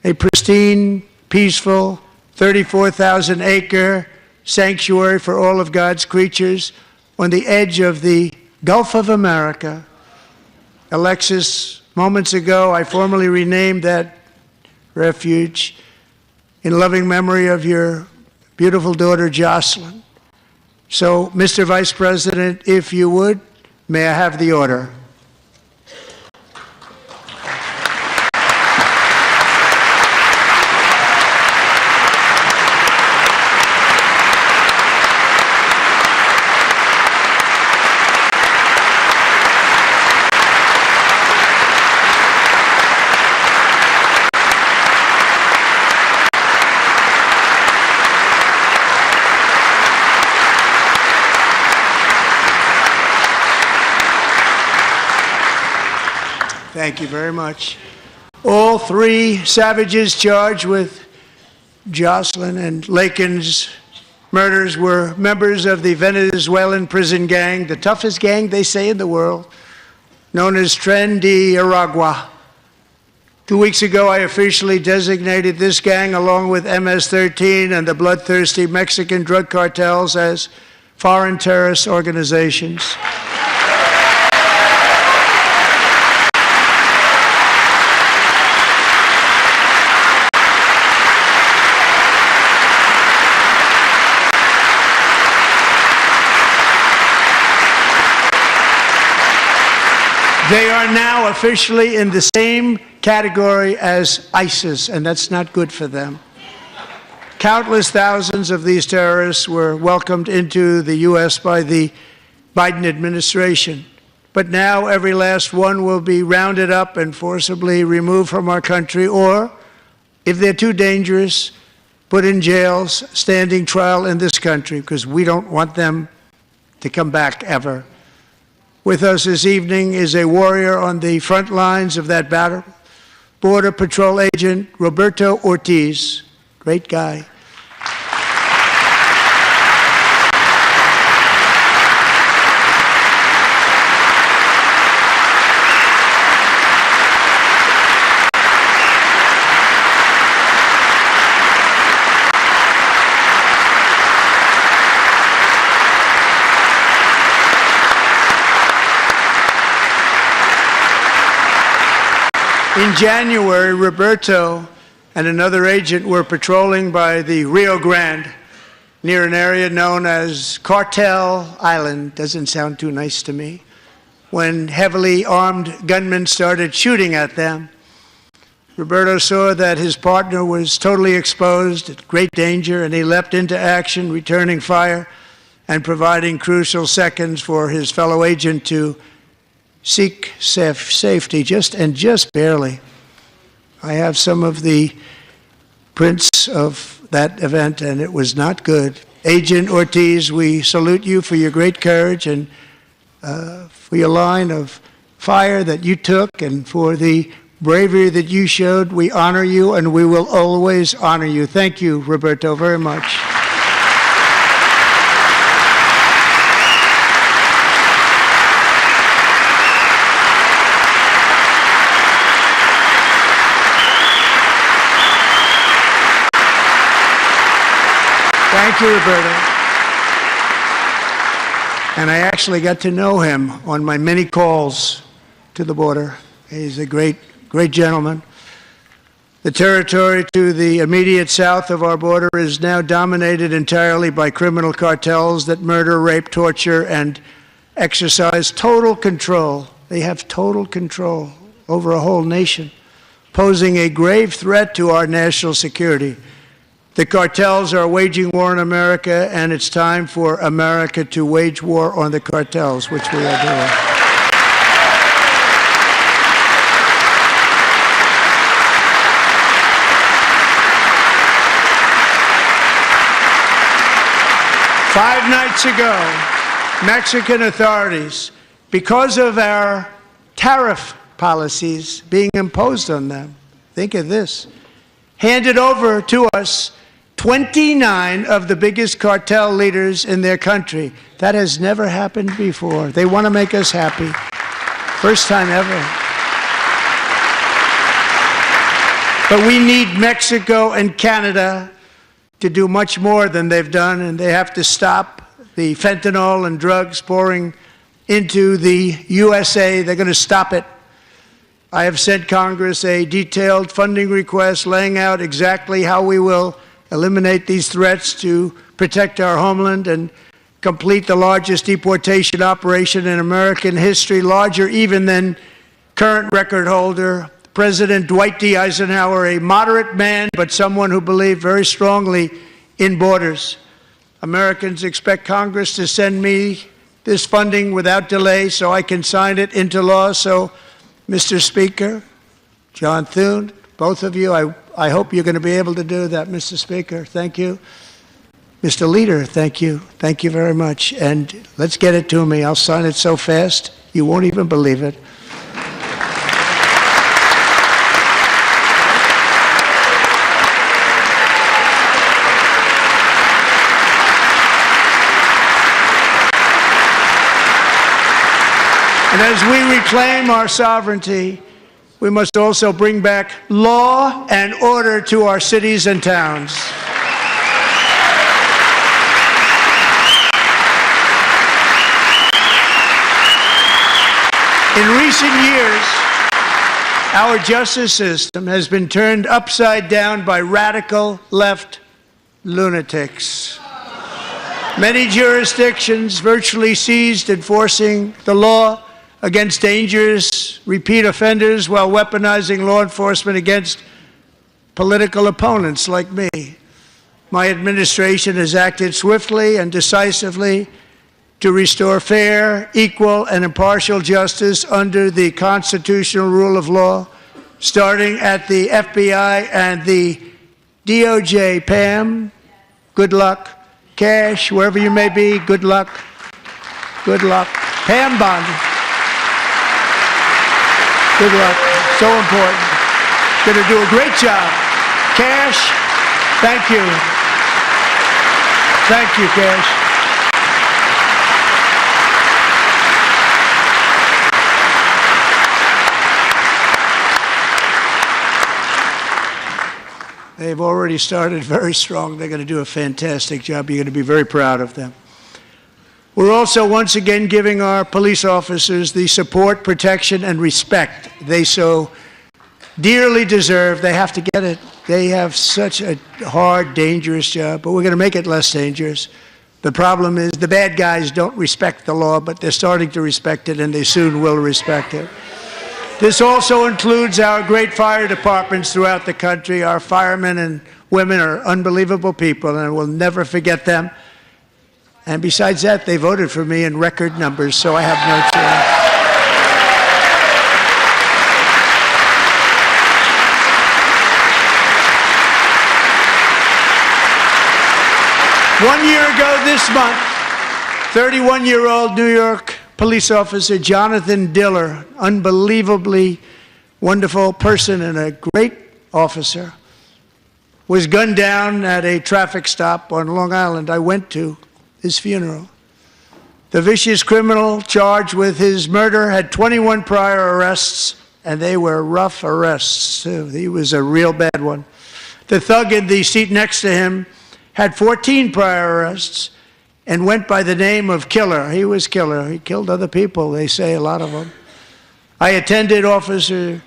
B: a pristine, peaceful, 34,000-acre sanctuary for all of God's creatures on the edge of the Gulf of America. Alexis, moments ago, I formally renamed that refuge in loving memory of your beautiful daughter, Jocelyn. So, Mr. Vice President, if you would, may I have the order? Thank you very much. All 3 savages charged with Jocelyn and Lakin's murders were members of the Venezuelan prison gang, the toughest gang, they say, in the world, known as Tren de Aragua. 2 weeks ago, I officially designated this gang, along with MS-13 and the bloodthirsty Mexican drug cartels, as foreign terrorist organizations. They are now officially in the same category as ISIS, and that's not good for them. Countless thousands of these terrorists were welcomed into the U.S. by the Biden administration. But now every last one will be rounded up and forcibly removed from our country, or, if they're too dangerous, put in jails, standing trial in this country, because we don't want them to come back ever. With us this evening is a warrior on the front lines of that battle, Border Patrol Agent Roberto Ortiz. Great guy. In January, Roberto and another agent were patrolling by the Rio Grande near an area known as Cartel Island. Doesn't sound too nice to me. When heavily armed gunmen started shooting at them, Roberto saw that his partner was totally exposed, at great danger, and he leapt into action, returning fire and providing crucial seconds for his fellow agent to seek safety, just barely. I have some of the prints of that event, and it was not good. Agent Ortiz, we salute you for your great courage and for your line of fire that you took and for the bravery that you showed. We honor you, and we will always honor you. Thank you, Roberto, very much. Thank you, Roberto. And I actually got to know him on my many calls to the border. He's a great gentleman. The territory to the immediate south of our border is now dominated entirely by criminal cartels that murder, rape, torture, and exercise total control. They have total control over a whole nation, posing a grave threat to our national security. The cartels are waging war in America, and it's time for America to wage war on the cartels, which we are doing. Five nights ago, Mexican authorities, because of our tariff policies being imposed on them, think of this, handed over to us 29 of the biggest cartel leaders in their country. That has never happened before. They want to make us happy. First time ever. But we need Mexico and Canada to do much more than they've done, and they have to stop the fentanyl and drugs pouring into the USA. They're going to stop it. I have sent Congress a detailed funding request laying out exactly how we will eliminate these threats to protect our homeland and complete the largest deportation operation in American history, larger even than current record holder President Dwight D. Eisenhower, a moderate man, but someone who believed very strongly in borders. Americans expect Congress to send me this funding without delay so I can sign it into law. So, Mr. Speaker, John Thune, both of you, I hope you're going to be able to do that, Mr. Speaker. Thank you. Mr. Leader, thank you. Thank you very much. And let's get it to me. I'll sign it so fast, you won't even believe it. And as we reclaim our sovereignty, we must also bring back law and order to our cities and towns. In recent years, our justice system has been turned upside down by radical left lunatics. Many jurisdictions virtually ceased enforcing the law against dangerous repeat offenders while weaponizing law enforcement against political opponents like me. My administration has acted swiftly and decisively to restore fair, equal, and impartial justice under the constitutional rule of law, starting at the FBI and the DOJ. Pam, good luck. Cash, wherever you may be, good luck. Good luck. Pam Bondi, good luck. So important. Going to do a great job. Cash, thank you. Thank you, Cash. They've already started very strong. They're going to do a fantastic job. You're going to be very proud of them. We're also once again giving our police officers the support, protection, and respect they so dearly deserve. They have to get it. They have such a hard, dangerous job, but we're going to make it less dangerous. The problem is the bad guys don't respect the law, but they're starting to respect it, and they soon will respect it. This also includes our great fire departments throughout the country. Our firemen and women are unbelievable people, and we'll never forget them. And besides that, they voted for me in record numbers, so I have no choice. 1 year ago this month, 31-year-old New York police officer Jonathan Diller, unbelievably wonderful person and a great officer, was gunned down at a traffic stop on Long Island. I went to his funeral. The vicious criminal charged with his murder had 21 prior arrests, and they were rough arrests, too. He was a real bad one. The thug in the seat next to him had 14 prior arrests and went by the name of Killer. He was Killer. He killed other people, they say, a lot of them. I attended Officer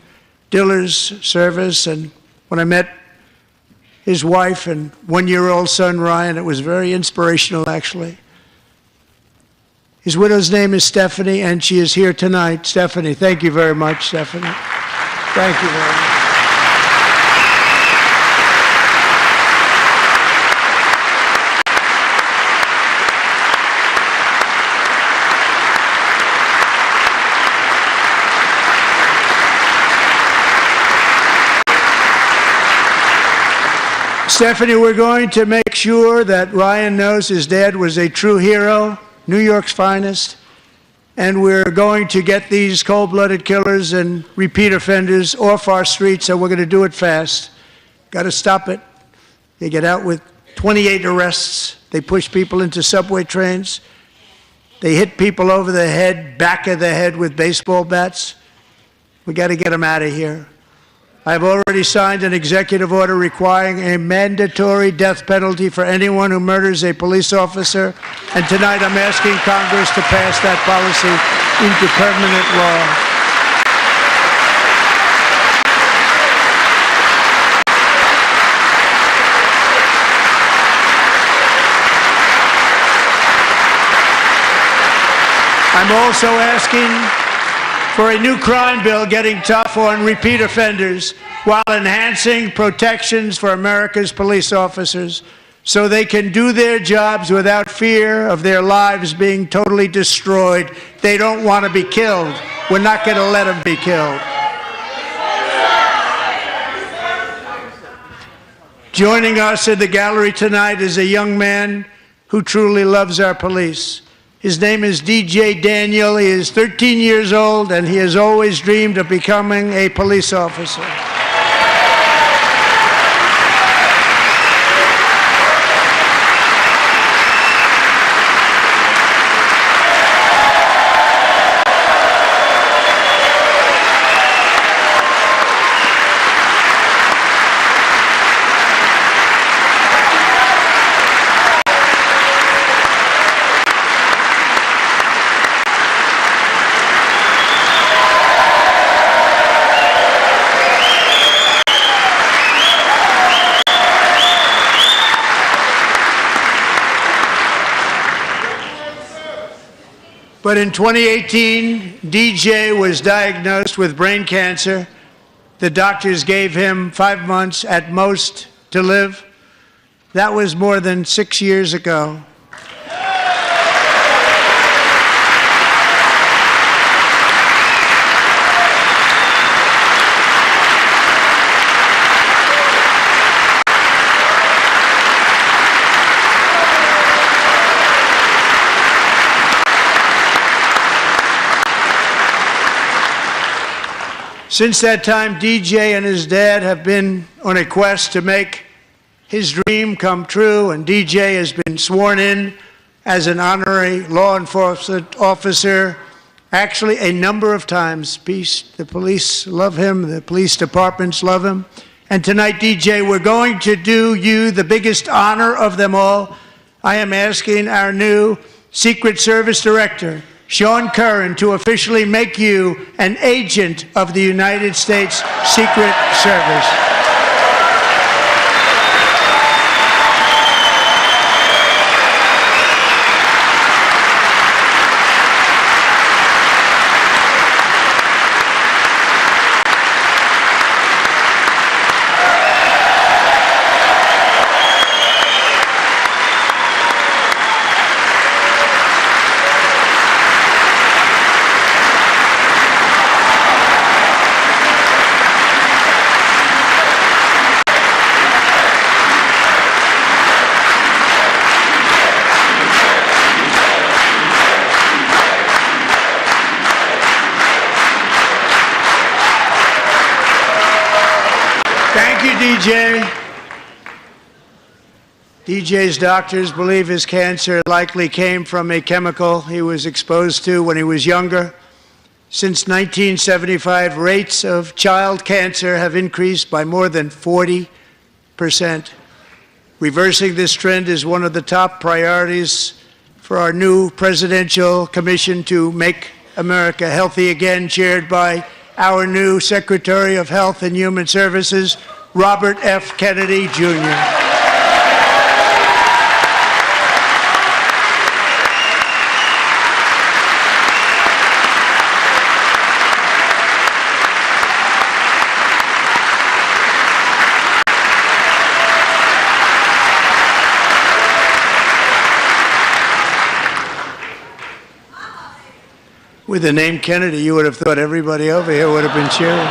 B: Diller's service, and when I met his wife and one-year-old son, Ryan, it was very inspirational, actually. His widow's name is Stephanie, and she is here tonight. Stephanie, thank you very much, Stephanie. Thank you very much. Stephanie, we're going to make sure that Ryan knows his dad was a true hero, New York's finest, and we're going to get these cold-blooded killers and repeat offenders off our streets, and we're going to do it fast. Got to stop it. They get out with 28 arrests. They push people into subway trains. They hit people over the head, back of the head with baseball bats. We got to get them out of here. I've already signed an executive order requiring a mandatory death penalty for anyone who murders a police officer, and tonight I'm asking Congress to pass that policy into permanent law. I'm also asking for a new crime bill getting tough on repeat offenders while enhancing protections for America's police officers so they can do their jobs without fear of their lives being totally destroyed. They don't want to be killed. We're not going to let them be killed. Joining us in the gallery tonight is a young man who truly loves our police. His name is DJ Daniel. He is 13 years old, and he has always dreamed of becoming a police officer. But in 2018, DJ was diagnosed with brain cancer. The doctors gave him 5 months at most to live. That was more than 6 years ago. Since that time, DJ and his dad have been on a quest to make his dream come true, and DJ has been sworn in as an honorary law enforcement officer, actually a number of times. The police love him, the police departments love him. And tonight, DJ, we're going to do you the biggest honor of them all. I am asking our new Secret Service Director, Sean Curran, to officially make you an agent of the United States Secret Service. Thank you, DJ. DJ's doctors believe his cancer likely came from a chemical he was exposed to when he was younger. Since 1975, rates of child cancer have increased by more than 40%. Reversing this trend is one of the top priorities for our new presidential commission to make America healthy again, chaired by our new Secretary of Health and Human Services, Robert F. Kennedy, Jr. With the name Kennedy, you would have thought everybody over here would have been cheering.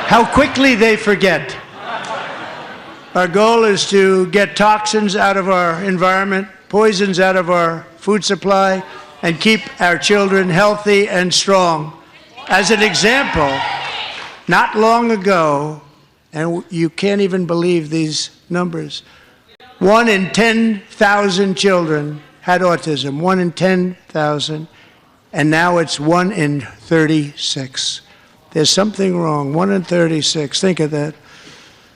B: How quickly they forget. Our goal is to get toxins out of our environment, poisons out of our food supply, and keep our children healthy and strong. As an example, not long ago, and you can't even believe these numbers, 1 in 10,000 children had autism, 1 in 10,000. And now it's 1 in 36. There's something wrong, 1 in 36, think of that.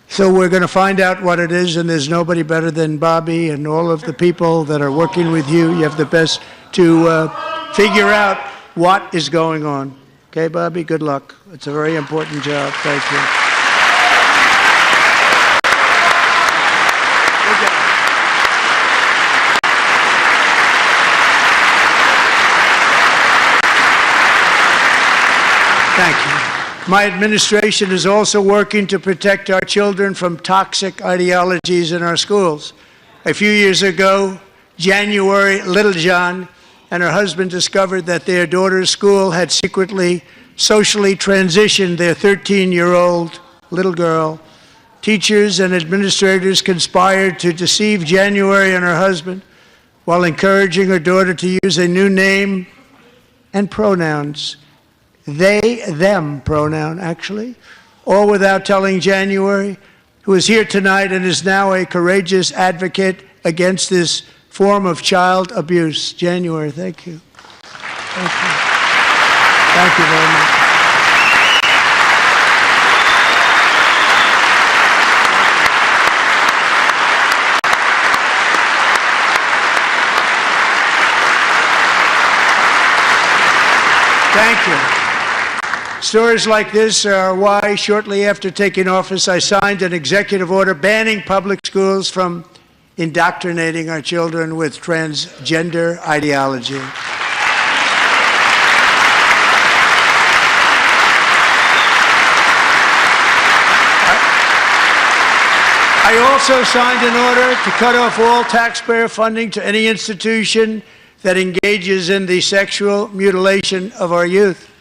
B: So we're going to find out what it is, and there's nobody better than Bobby and all of the people that are working with you. You have the best to figure out what is going on. Okay, Bobby, good luck. It's a very important job. Thank you. Thank you. My administration is also working to protect our children from toxic ideologies in our schools. A few years ago, January, Littlejohn and her husband discovered that their daughter's school had secretly, socially transitioned their 13-year-old little girl. Teachers and administrators conspired to deceive January and her husband while encouraging her daughter to use a new name and pronouns. They, them pronoun, actually, all without telling January, who is here tonight and is now a courageous advocate against this form of child abuse. January, thank you. Thank you. Thank you very much. Thank you. Stories like this are why, shortly after taking office, I signed an executive order banning public schools from indoctrinating our children with transgender ideology. I also signed an order to cut off all taxpayer funding to any institution that engages in the sexual mutilation of our youth.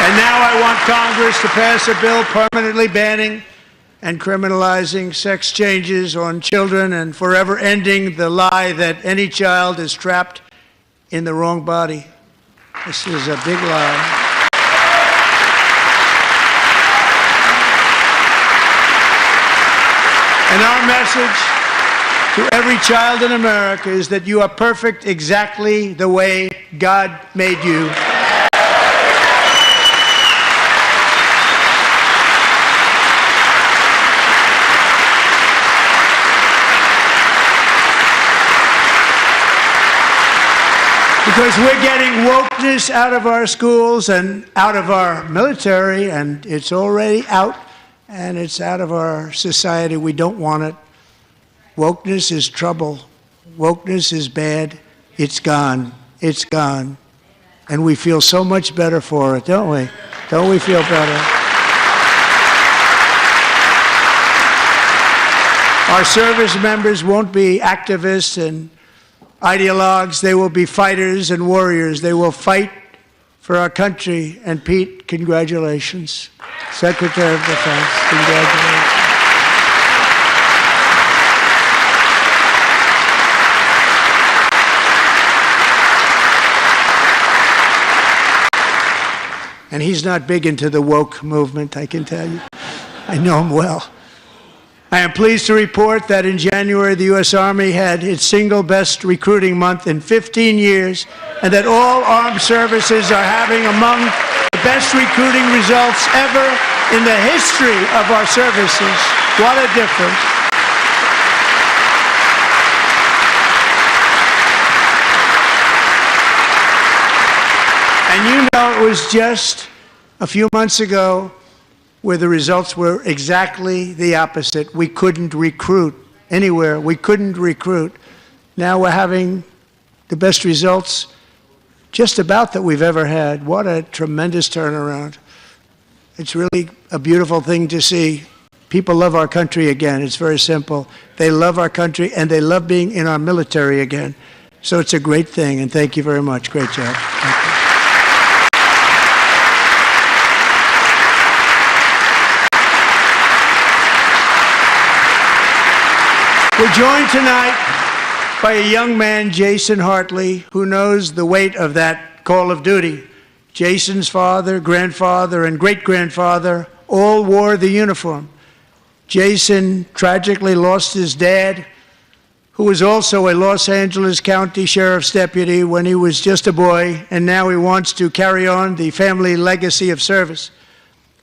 B: And now I want Congress to pass a bill permanently banning and criminalizing sex changes on children and forever ending the lie that any child is trapped in the wrong body. This is a big lie. And our message to every child in America is that you are perfect exactly the way God made you. Because we're getting wokeness out of our schools and out of our military, and it's already out, and it's out of our society. We don't want it. Wokeness is trouble. Wokeness is bad. It's gone. It's gone. And we feel so much better for it, don't we? Don't we feel better? Our service members won't be activists and ideologues. They will be fighters and warriors. They will fight for our country. And Pete, congratulations. Secretary of Defense, congratulations. And he's not big into the woke movement, I can tell you. I know him well. I am pleased to report that in January, the U.S. Army had its single best recruiting month in 15 years, and that all armed services are having among the best recruiting results ever in the history of our services. What a difference. And you know, it was just a few months ago where the results were exactly the opposite. We couldn't recruit anywhere. We couldn't recruit. Now we're having the best results just about that we've ever had. What a tremendous turnaround. It's really a beautiful thing to see. People love our country again. It's very simple. They love our country, and they love being in our military again. So it's a great thing, and thank you very much. Great job. Thank you. We're joined tonight by a young man, Jason Hartley, who knows the weight of that call of duty. Jason's father, grandfather, and great-grandfather all wore the uniform. Jason tragically lost his dad, who was also a Los Angeles County Sheriff's deputy when he was just a boy, and now he wants to carry on the family legacy of service.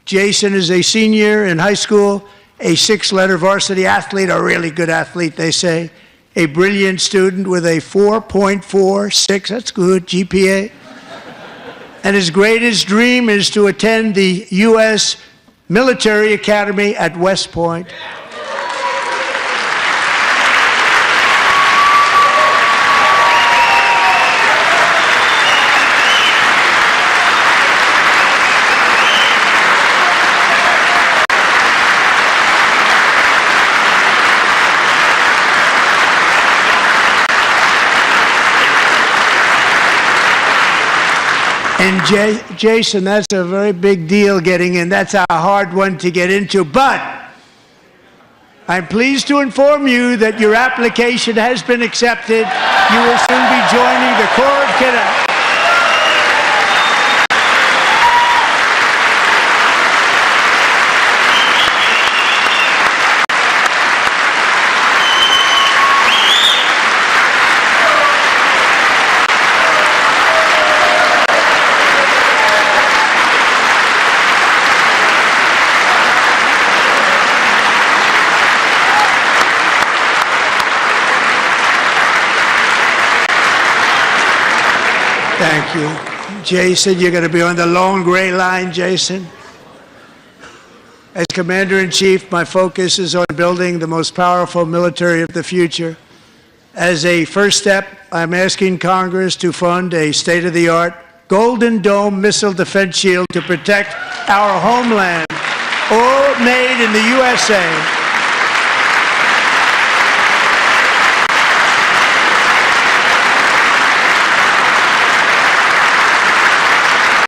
B: Jason is a senior in high school, a 6-letter varsity athlete, a really good athlete, they say, a brilliant student with a 4.46, that's good, GPA. And his greatest dream is to attend the U.S. Military Academy at West Point. And Jason, that's a very big deal getting in. That's a hard one to get into. But I'm pleased to inform you that your application has been accepted. You will soon be joining the Corps of Cadets. Thank you. Jason, you're going to be on the long gray line, Jason. As Commander-in-Chief, my focus is on building the most powerful military of the future. As a first step, I'm asking Congress to fund a state-of-the-art Golden Dome missile defense shield to protect our homeland, all made in the USA.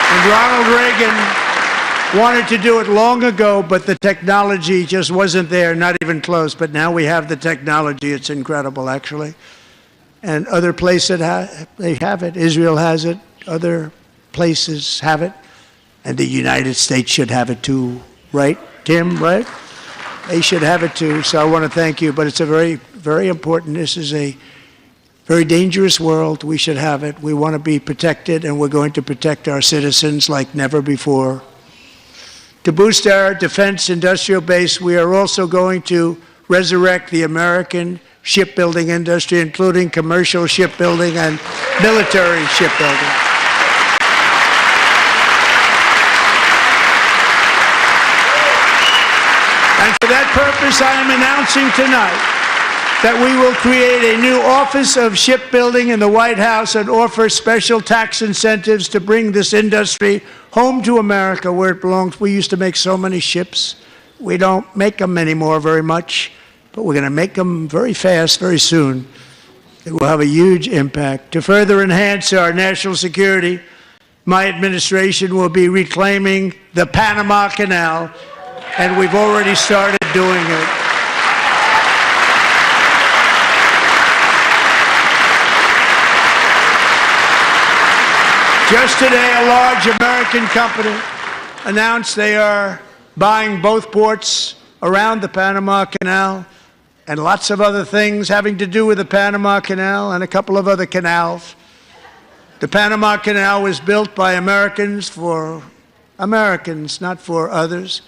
B: And Ronald Reagan wanted to do it long ago, but the technology just wasn't there, not even close. But now we have the technology. It's incredible, actually. And other places, they have it. Israel has it. Other places have it. And the United States should have it too. Right, Tim, right? They should have it too. So I want to thank you. But it's a very, very important. This is a very dangerous world. We should have it. We want to be protected, and we're going to protect our citizens like never before. To boost our defense industrial base, we are also going to resurrect the American shipbuilding industry, including commercial shipbuilding and military shipbuilding. And for that purpose, I am announcing tonight that we will create a new Office of Shipbuilding in the White House and offer special tax incentives to bring this industry home to America where it belongs. We used to make so many ships. We don't make them anymore very much, but we're going to make them very fast, very soon. It will have a huge impact. To further enhance our national security, my administration will be reclaiming the Panama Canal, and we've already started doing it. Just today, a large American company announced they are buying both ports around the Panama Canal and lots of other things having to do with the Panama Canal and a couple of other canals. The Panama Canal was built by Americans for Americans, not for others,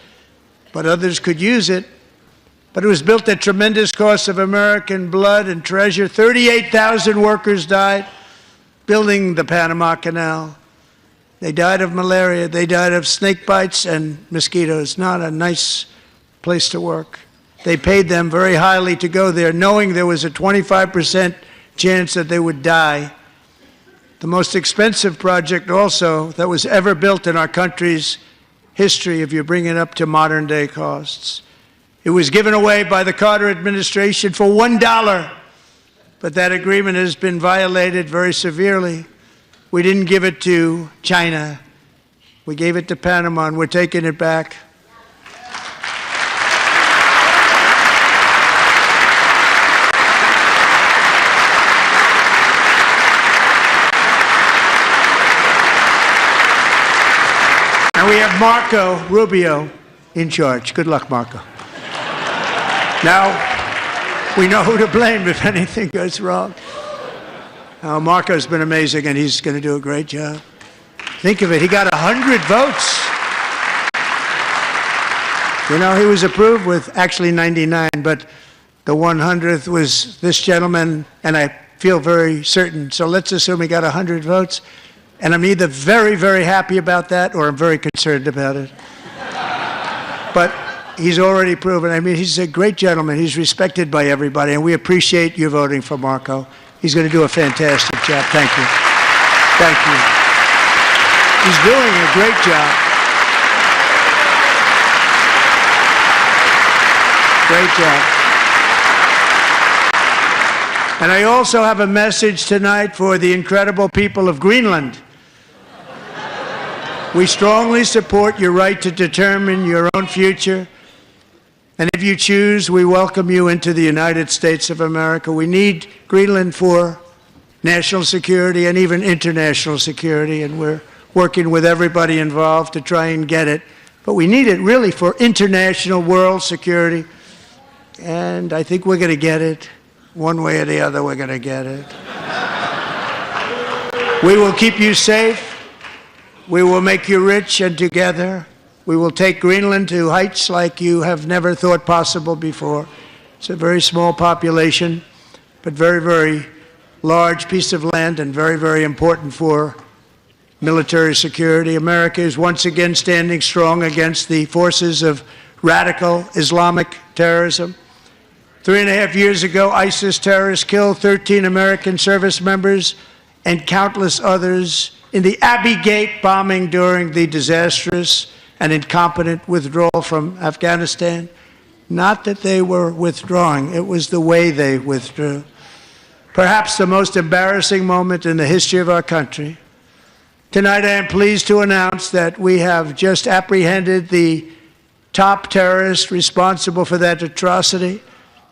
B: but others could use it. But it was built at tremendous cost of American blood and treasure. 38,000 workers died building the Panama Canal. They died of malaria. They died of snake bites and mosquitoes. Not a nice place to work. They paid them very highly to go there, knowing there was a 25% chance that they would die. The most expensive project also that was ever built in our country's history, if you bring it up to modern day costs. It was given away by the Carter administration for $1. But that agreement has been violated very severely. We didn't give it to China. We gave it to Panama, and we're taking it back. And we have Marco Rubio in charge. Good luck, Marco. Now, we know who to blame if anything goes wrong. Marco's been amazing, and he's going to do a great job. Think of it. He got 100 votes. You know, he was approved with actually 99, but the 100th was this gentleman, and I feel very certain. So let's assume he got 100 votes, and I'm either very, very happy about that or I'm very concerned about it. But he's already proven. I mean, he's a great gentleman. He's respected by everybody, and we appreciate you voting for Marco. He's going to do a fantastic job. Thank you. Thank you. He's doing a great job. Great job. And I also have a message tonight for the incredible people of Greenland. We strongly support your right to determine your own future. And if you choose, we welcome you into the United States of America. We need Greenland for national security and even international security, and we're working with everybody involved to try and get it. But we need it really for international world security, and I think we're going to get it. One way or the other, we're going to get it. We will keep you safe. We will make you rich, and together we will take Greenland to heights like you have never thought possible before. It's a very small population, but very, very large piece of land and very, very important for military security. America is once again standing strong against the forces of radical Islamic terrorism. 3.5 years ago, ISIS terrorists killed 13 American service members and countless others in the Abbey Gate bombing during the disastrous and incompetent withdrawal from Afghanistan. Not that they were withdrawing, it was the way they withdrew. Perhaps the most embarrassing moment in the history of our country. Tonight I am pleased to announce that we have just apprehended the top terrorist responsible for that atrocity,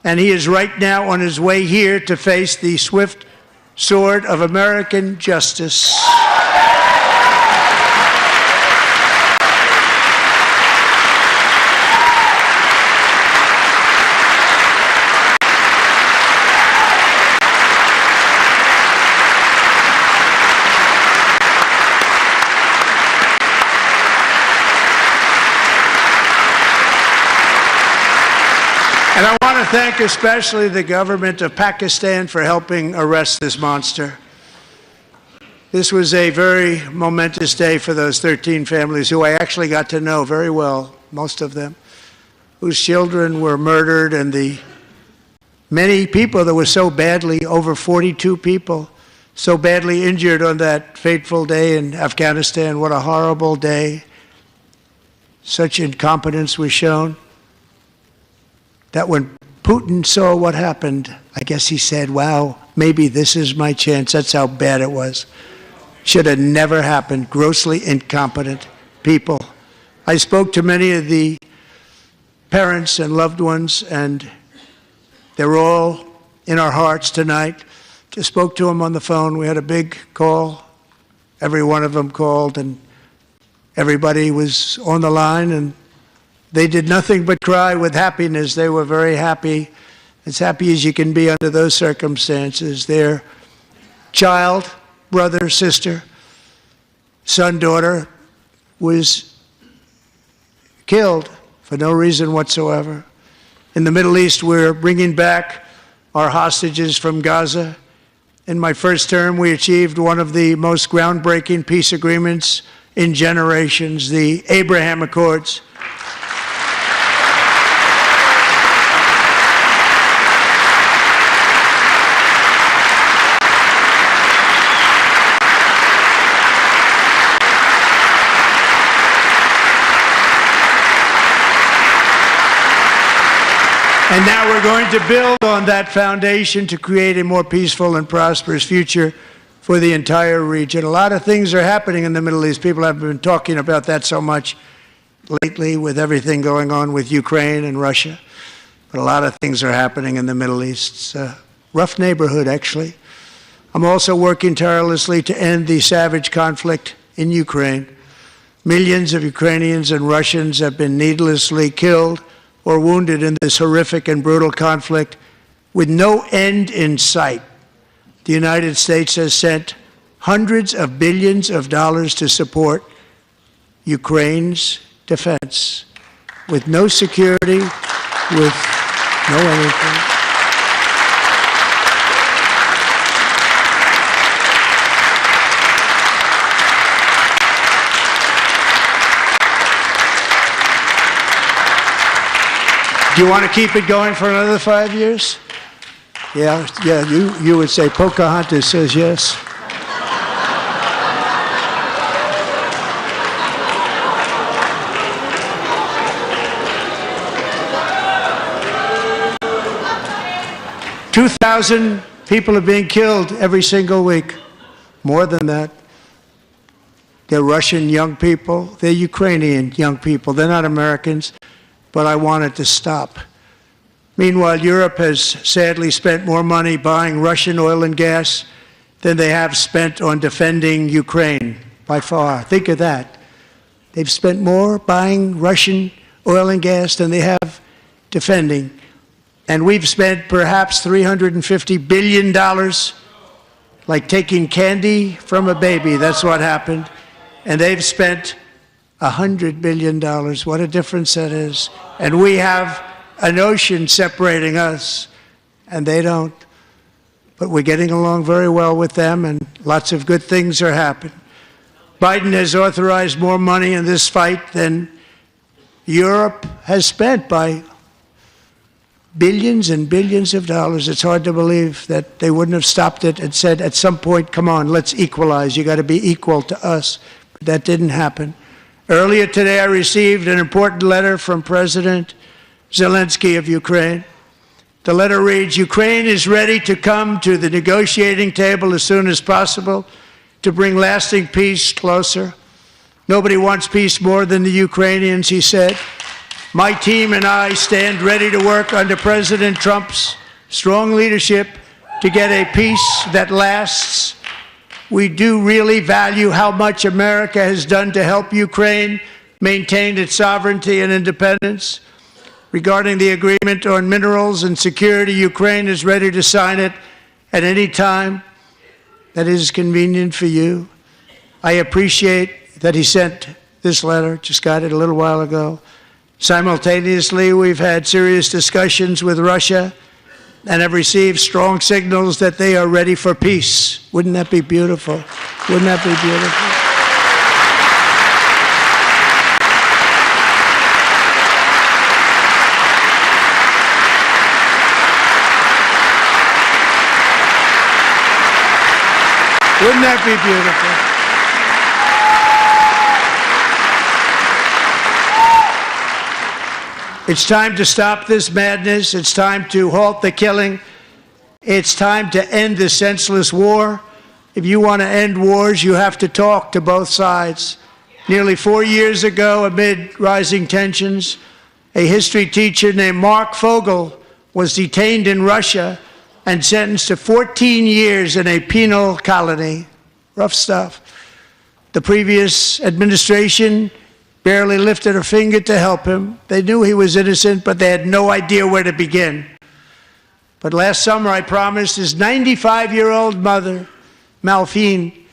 B: and he is right now on his way here to face the swift sword of American justice. And I want to thank especially the government of Pakistan for helping arrest this monster. This was a very momentous day for those 13 families who I actually got to know very well, most of them, whose children were murdered, and the many people that were so badly, over 42 people, so badly injured on that fateful day in Afghanistan. What a horrible day. Such incompetence was shown that when Putin saw what happened, I guess he said, wow, maybe this is my chance. That's how bad it was. Should have never happened. Grossly incompetent people. I spoke to many of the parents and loved ones, and they're all in our hearts tonight. Just spoke to them on the phone. We had a big call. Every one of them called, and everybody was on the line, and they did nothing but cry with happiness. They were very happy, as happy as you can be under those circumstances. Their child, brother, sister, son, daughter was killed for no reason whatsoever. In the Middle East, we're bringing back our hostages from Gaza. In my first term, we achieved one of the most groundbreaking peace agreements in generations, the Abraham Accords. And now we're going to build on that foundation to create a more peaceful and prosperous future for the entire region. A lot of things are happening in the Middle East. People have been talking about that so much lately with everything going on with Ukraine and Russia. But a lot of things are happening in the Middle East. It's a rough neighborhood, actually. I'm also working tirelessly to end the savage conflict in Ukraine. Millions of Ukrainians and Russians have been needlessly killed or wounded in this horrific and brutal conflict with no end in sight. The United States has sent hundreds of billions of dollars to support Ukraine's defense with no security, with no anything. Do you want to keep it going for another 5 years? Yeah, you would say Pocahontas says yes. $2,000 people are being killed every single week. More than that. They're Russian young people. They're Ukrainian young people. They're not Americans. But I want it to stop. Meanwhile, Europe has sadly spent more money buying Russian oil and gas than they have spent on defending Ukraine, by far. Think of that. They've spent more buying Russian oil and gas than they have defending. And we've spent perhaps $350 billion, like taking candy from a baby. That's what happened. And they've spent $100 billion. What a difference that is. And we have an ocean separating us, and they don't. But we're getting along very well with them, and lots of good things are happening. Biden has authorized more money in this fight than Europe has spent by Billions and billions of dollars. It's hard to believe that they wouldn't have stopped it and said at some point, come on, let's equalize. You got to be equal to us. But that didn't happen. Earlier today, I received an important letter from President Zelensky of Ukraine. The letter reads, Ukraine is ready to come to the negotiating table as soon as possible to bring lasting peace closer. Nobody wants peace more than the Ukrainians, he said. My team and I stand ready to work under President Trump's strong leadership to get a peace that lasts. We do really value how much America has done to help Ukraine maintain its sovereignty and independence. Regarding the agreement on minerals and security, Ukraine is ready to sign it at any time that is convenient for you. I appreciate that he sent this letter, just got it a little while ago. Simultaneously, we've had serious discussions with Russia and have received strong signals that they are ready for peace. Wouldn't that be beautiful? Wouldn't that be beautiful? Wouldn't that be beautiful? It's time to stop this madness. It's time to halt the killing. It's time to end this senseless war. If you want to end wars, you have to talk to both sides. Nearly 4 years ago, amid rising tensions, a history teacher named Mark Fogel was detained in Russia and sentenced to 14 years in a penal colony. Rough stuff. The previous administration barely lifted a finger to help him. They knew he was innocent, but they had no idea where to begin. But last summer, I promised his 95-year-old mother, Malphine,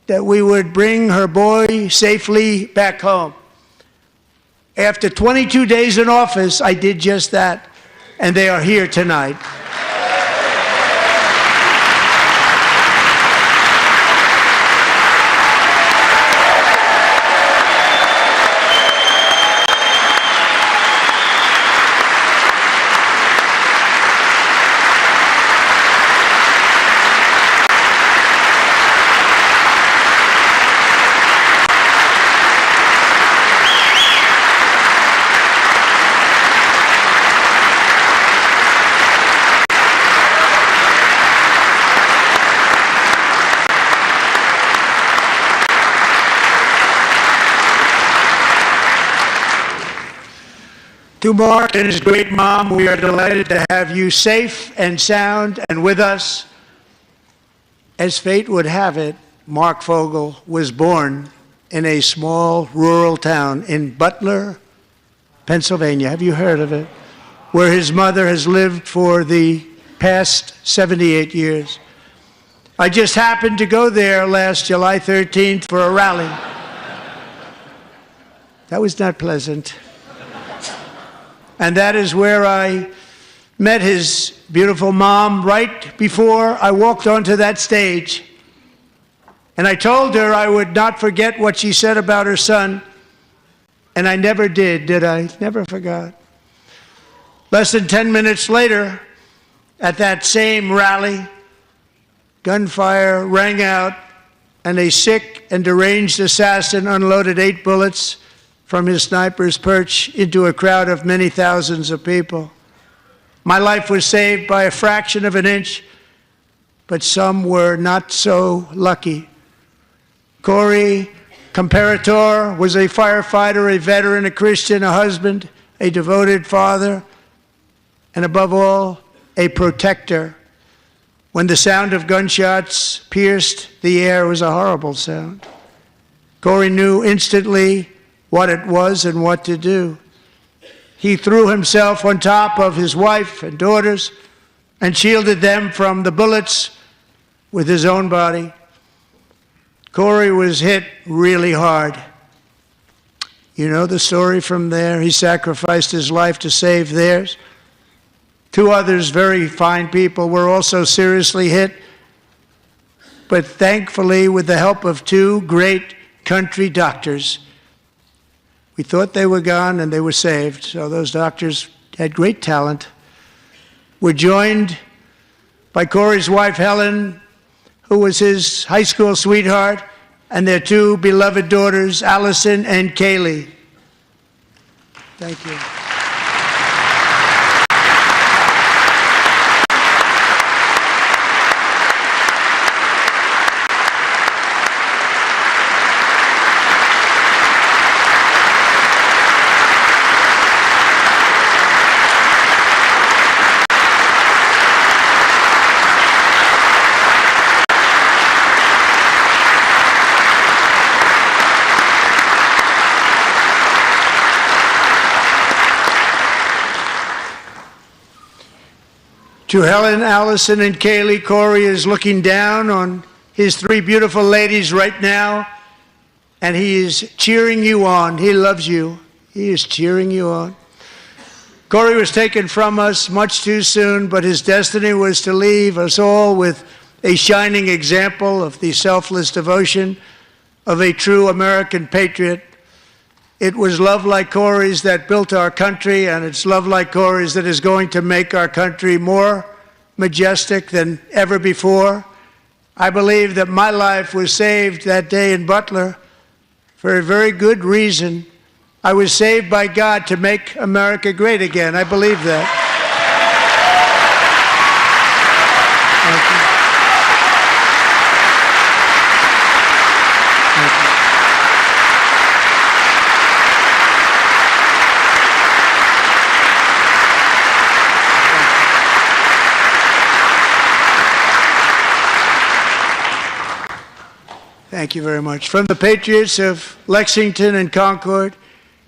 B: that we would bring her boy safely back home. After 22 days in office, I did just that, and they are here tonight. To Mark and his great mom, we are delighted to have you safe and sound and with us. As fate would have it, Mark Fogel was born in a small rural town in Butler, Pennsylvania. Have you heard of it? Where his mother has lived for the past 78 years. I just happened to go there last July 13th for a rally. That was not pleasant. And that is where I met his beautiful mom right before I walked onto that stage. And I told her I would not forget what she said about her son. And I never did I? Never forgot. Less than 10 minutes later, at that same rally, gunfire rang out, and a sick and deranged assassin unloaded 8 bullets from his sniper's perch into a crowd of many thousands of people. My life was saved by a fraction of an inch, but some were not so lucky. Corey Comparator was a firefighter, a veteran, a Christian, a husband, a devoted father, and above all, a protector. When the sound of gunshots pierced the air, it was a horrible sound. Corey knew instantly what it was and what to do. He threw himself on top of his wife and daughters and shielded them from the bullets with his own body. Corey was hit really hard. You know the story from there. He sacrificed his life to save theirs. 2 others, very fine people, were also seriously hit. But thankfully, with the help of 2 great country doctors, we thought they were gone and they were saved. So those doctors had great talent. We're joined by Corey's wife, Helen, who was his high school sweetheart, and their two beloved daughters, Allison and Kaylee. Thank you. To Helen, Allison, and Kaylee, Corey is looking down on his three beautiful ladies right now, and he is cheering you on. He loves you. He is cheering you on. Corey was taken from us much too soon, but his destiny was to leave us all with a shining example of the selfless devotion of a true American patriot. It was love like Corey's that built our country, and it's love like Corey's that is going to make our country more majestic than ever before. I believe that my life was saved that day in Butler for a very good reason. I was saved by God to make America great again. I believe that. Thank you. Thank you very much. From the patriots of Lexington and Concord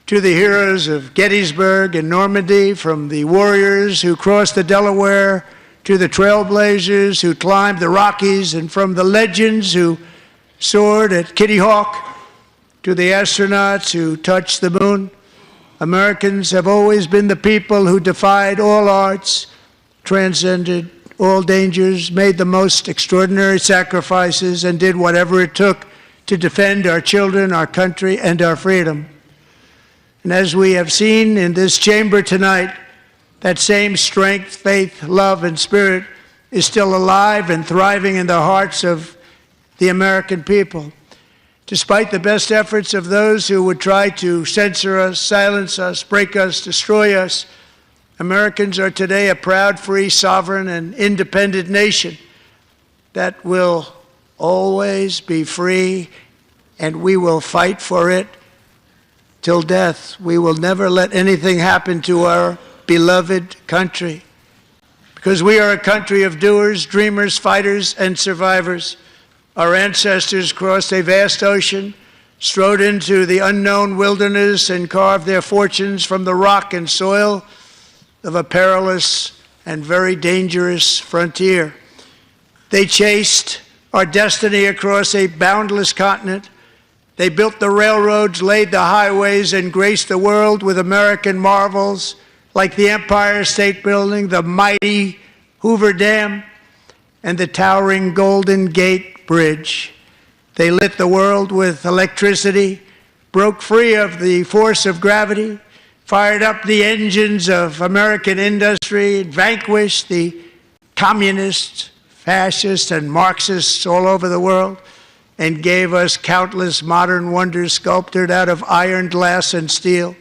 B: to the heroes of Gettysburg and Normandy, from the warriors who crossed the Delaware to the trailblazers who climbed the Rockies, and from the legends who soared at Kitty Hawk to the astronauts who touched the moon, Americans have always been the people who defied all odds, transcended all dangers, made the most extraordinary sacrifices, and did whatever it took to defend our children, our country, and our freedom. And as we have seen in this chamber tonight, that same strength, faith, love, and spirit is still alive and thriving in the hearts of the American people. Despite the best efforts of those who would try to censor us, silence us, break us, destroy us, Americans are today a proud, free, sovereign, and independent nation that will always be free, and we will fight for it till death. We will never let anything happen to our beloved country, because we are a country of doers, dreamers, fighters, and survivors. Our ancestors crossed a vast ocean, strode into the unknown wilderness, and carved their fortunes from the rock and soil of a perilous and very dangerous frontier. They chased our destiny across a boundless continent. They built the railroads, laid the highways, and graced the world with American marvels like the Empire State Building, the mighty Hoover Dam, and the towering Golden Gate Bridge. They lit the world with electricity, broke free of the force of gravity, fired up the engines of American industry, vanquished the communists, fascists, and Marxists all over the world, and gave us countless modern wonders sculptured out of iron, glass, and steel.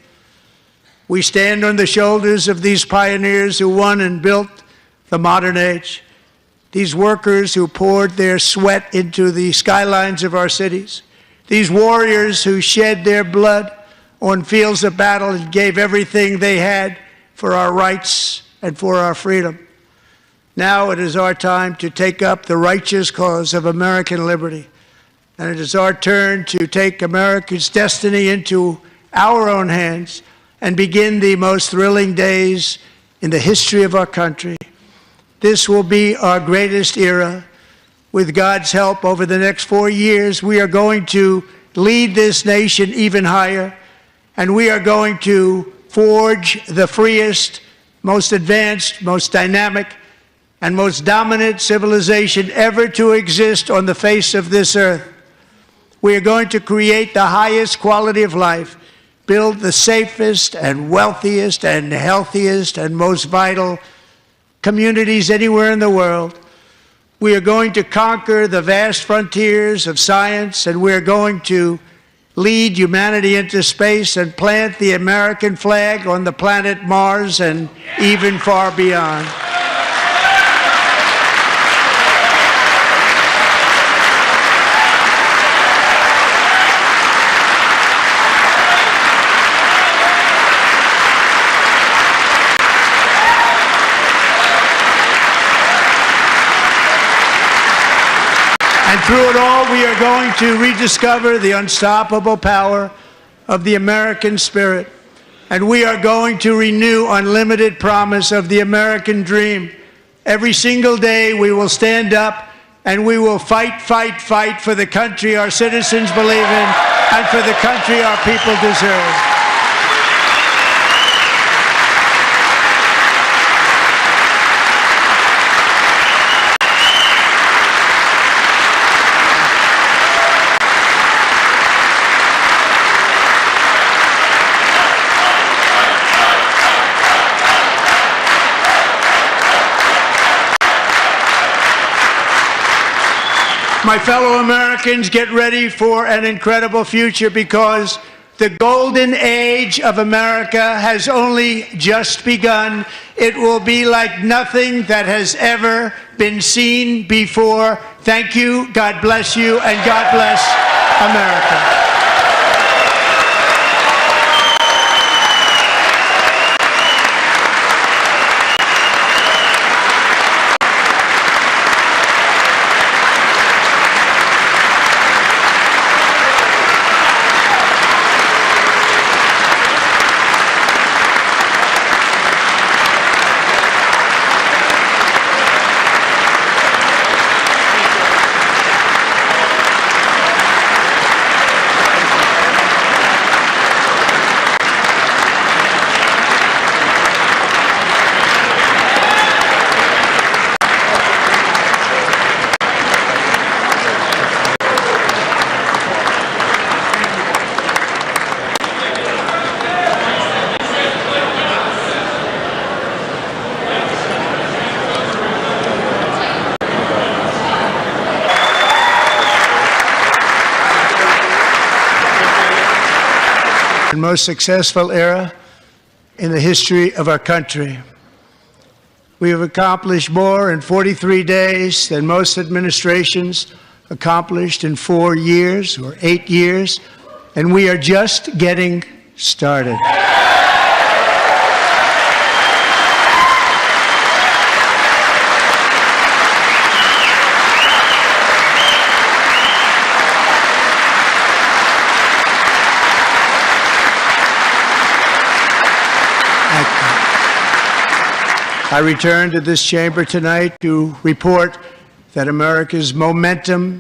B: We stand on the shoulders of these pioneers who won and built the modern age, these workers who poured their sweat into the skylines of our cities, these warriors who shed their blood on fields of battle and gave everything they had for our rights and for our freedom. Now it is our time to take up the righteous cause of American liberty. And it is our turn to take America's destiny into our own hands and begin the most thrilling days in the history of our country. This will be our greatest era. With God's help, over the next 4 years, we are going to lead this nation even higher, and we are going to forge the freest, most advanced, most dynamic, and most dominant civilization ever to exist on the face of this earth. We are going to create the highest quality of life, build the safest and wealthiest and healthiest and most vital communities anywhere in the world. We are going to conquer the vast frontiers of science, and we are going to lead humanity into space and plant the American flag on the planet Mars and even far beyond. And through it all, we are going to rediscover the unstoppable power of the American spirit. And we are going to renew unlimited promise of the American dream. Every single day, we will stand up and we will fight, fight, fight for the country our citizens believe in and for the country our people deserve. My fellow Americans, get ready for an incredible future, because the golden age of America has only just begun. It will be like nothing that has ever been seen before. Thank you, God bless you, and God bless America. The most successful era in the history of our country. We have accomplished more in 43 days than most administrations accomplished in 4 years or 8 years, and we are just getting started. I return to this chamber tonight to report that America's momentum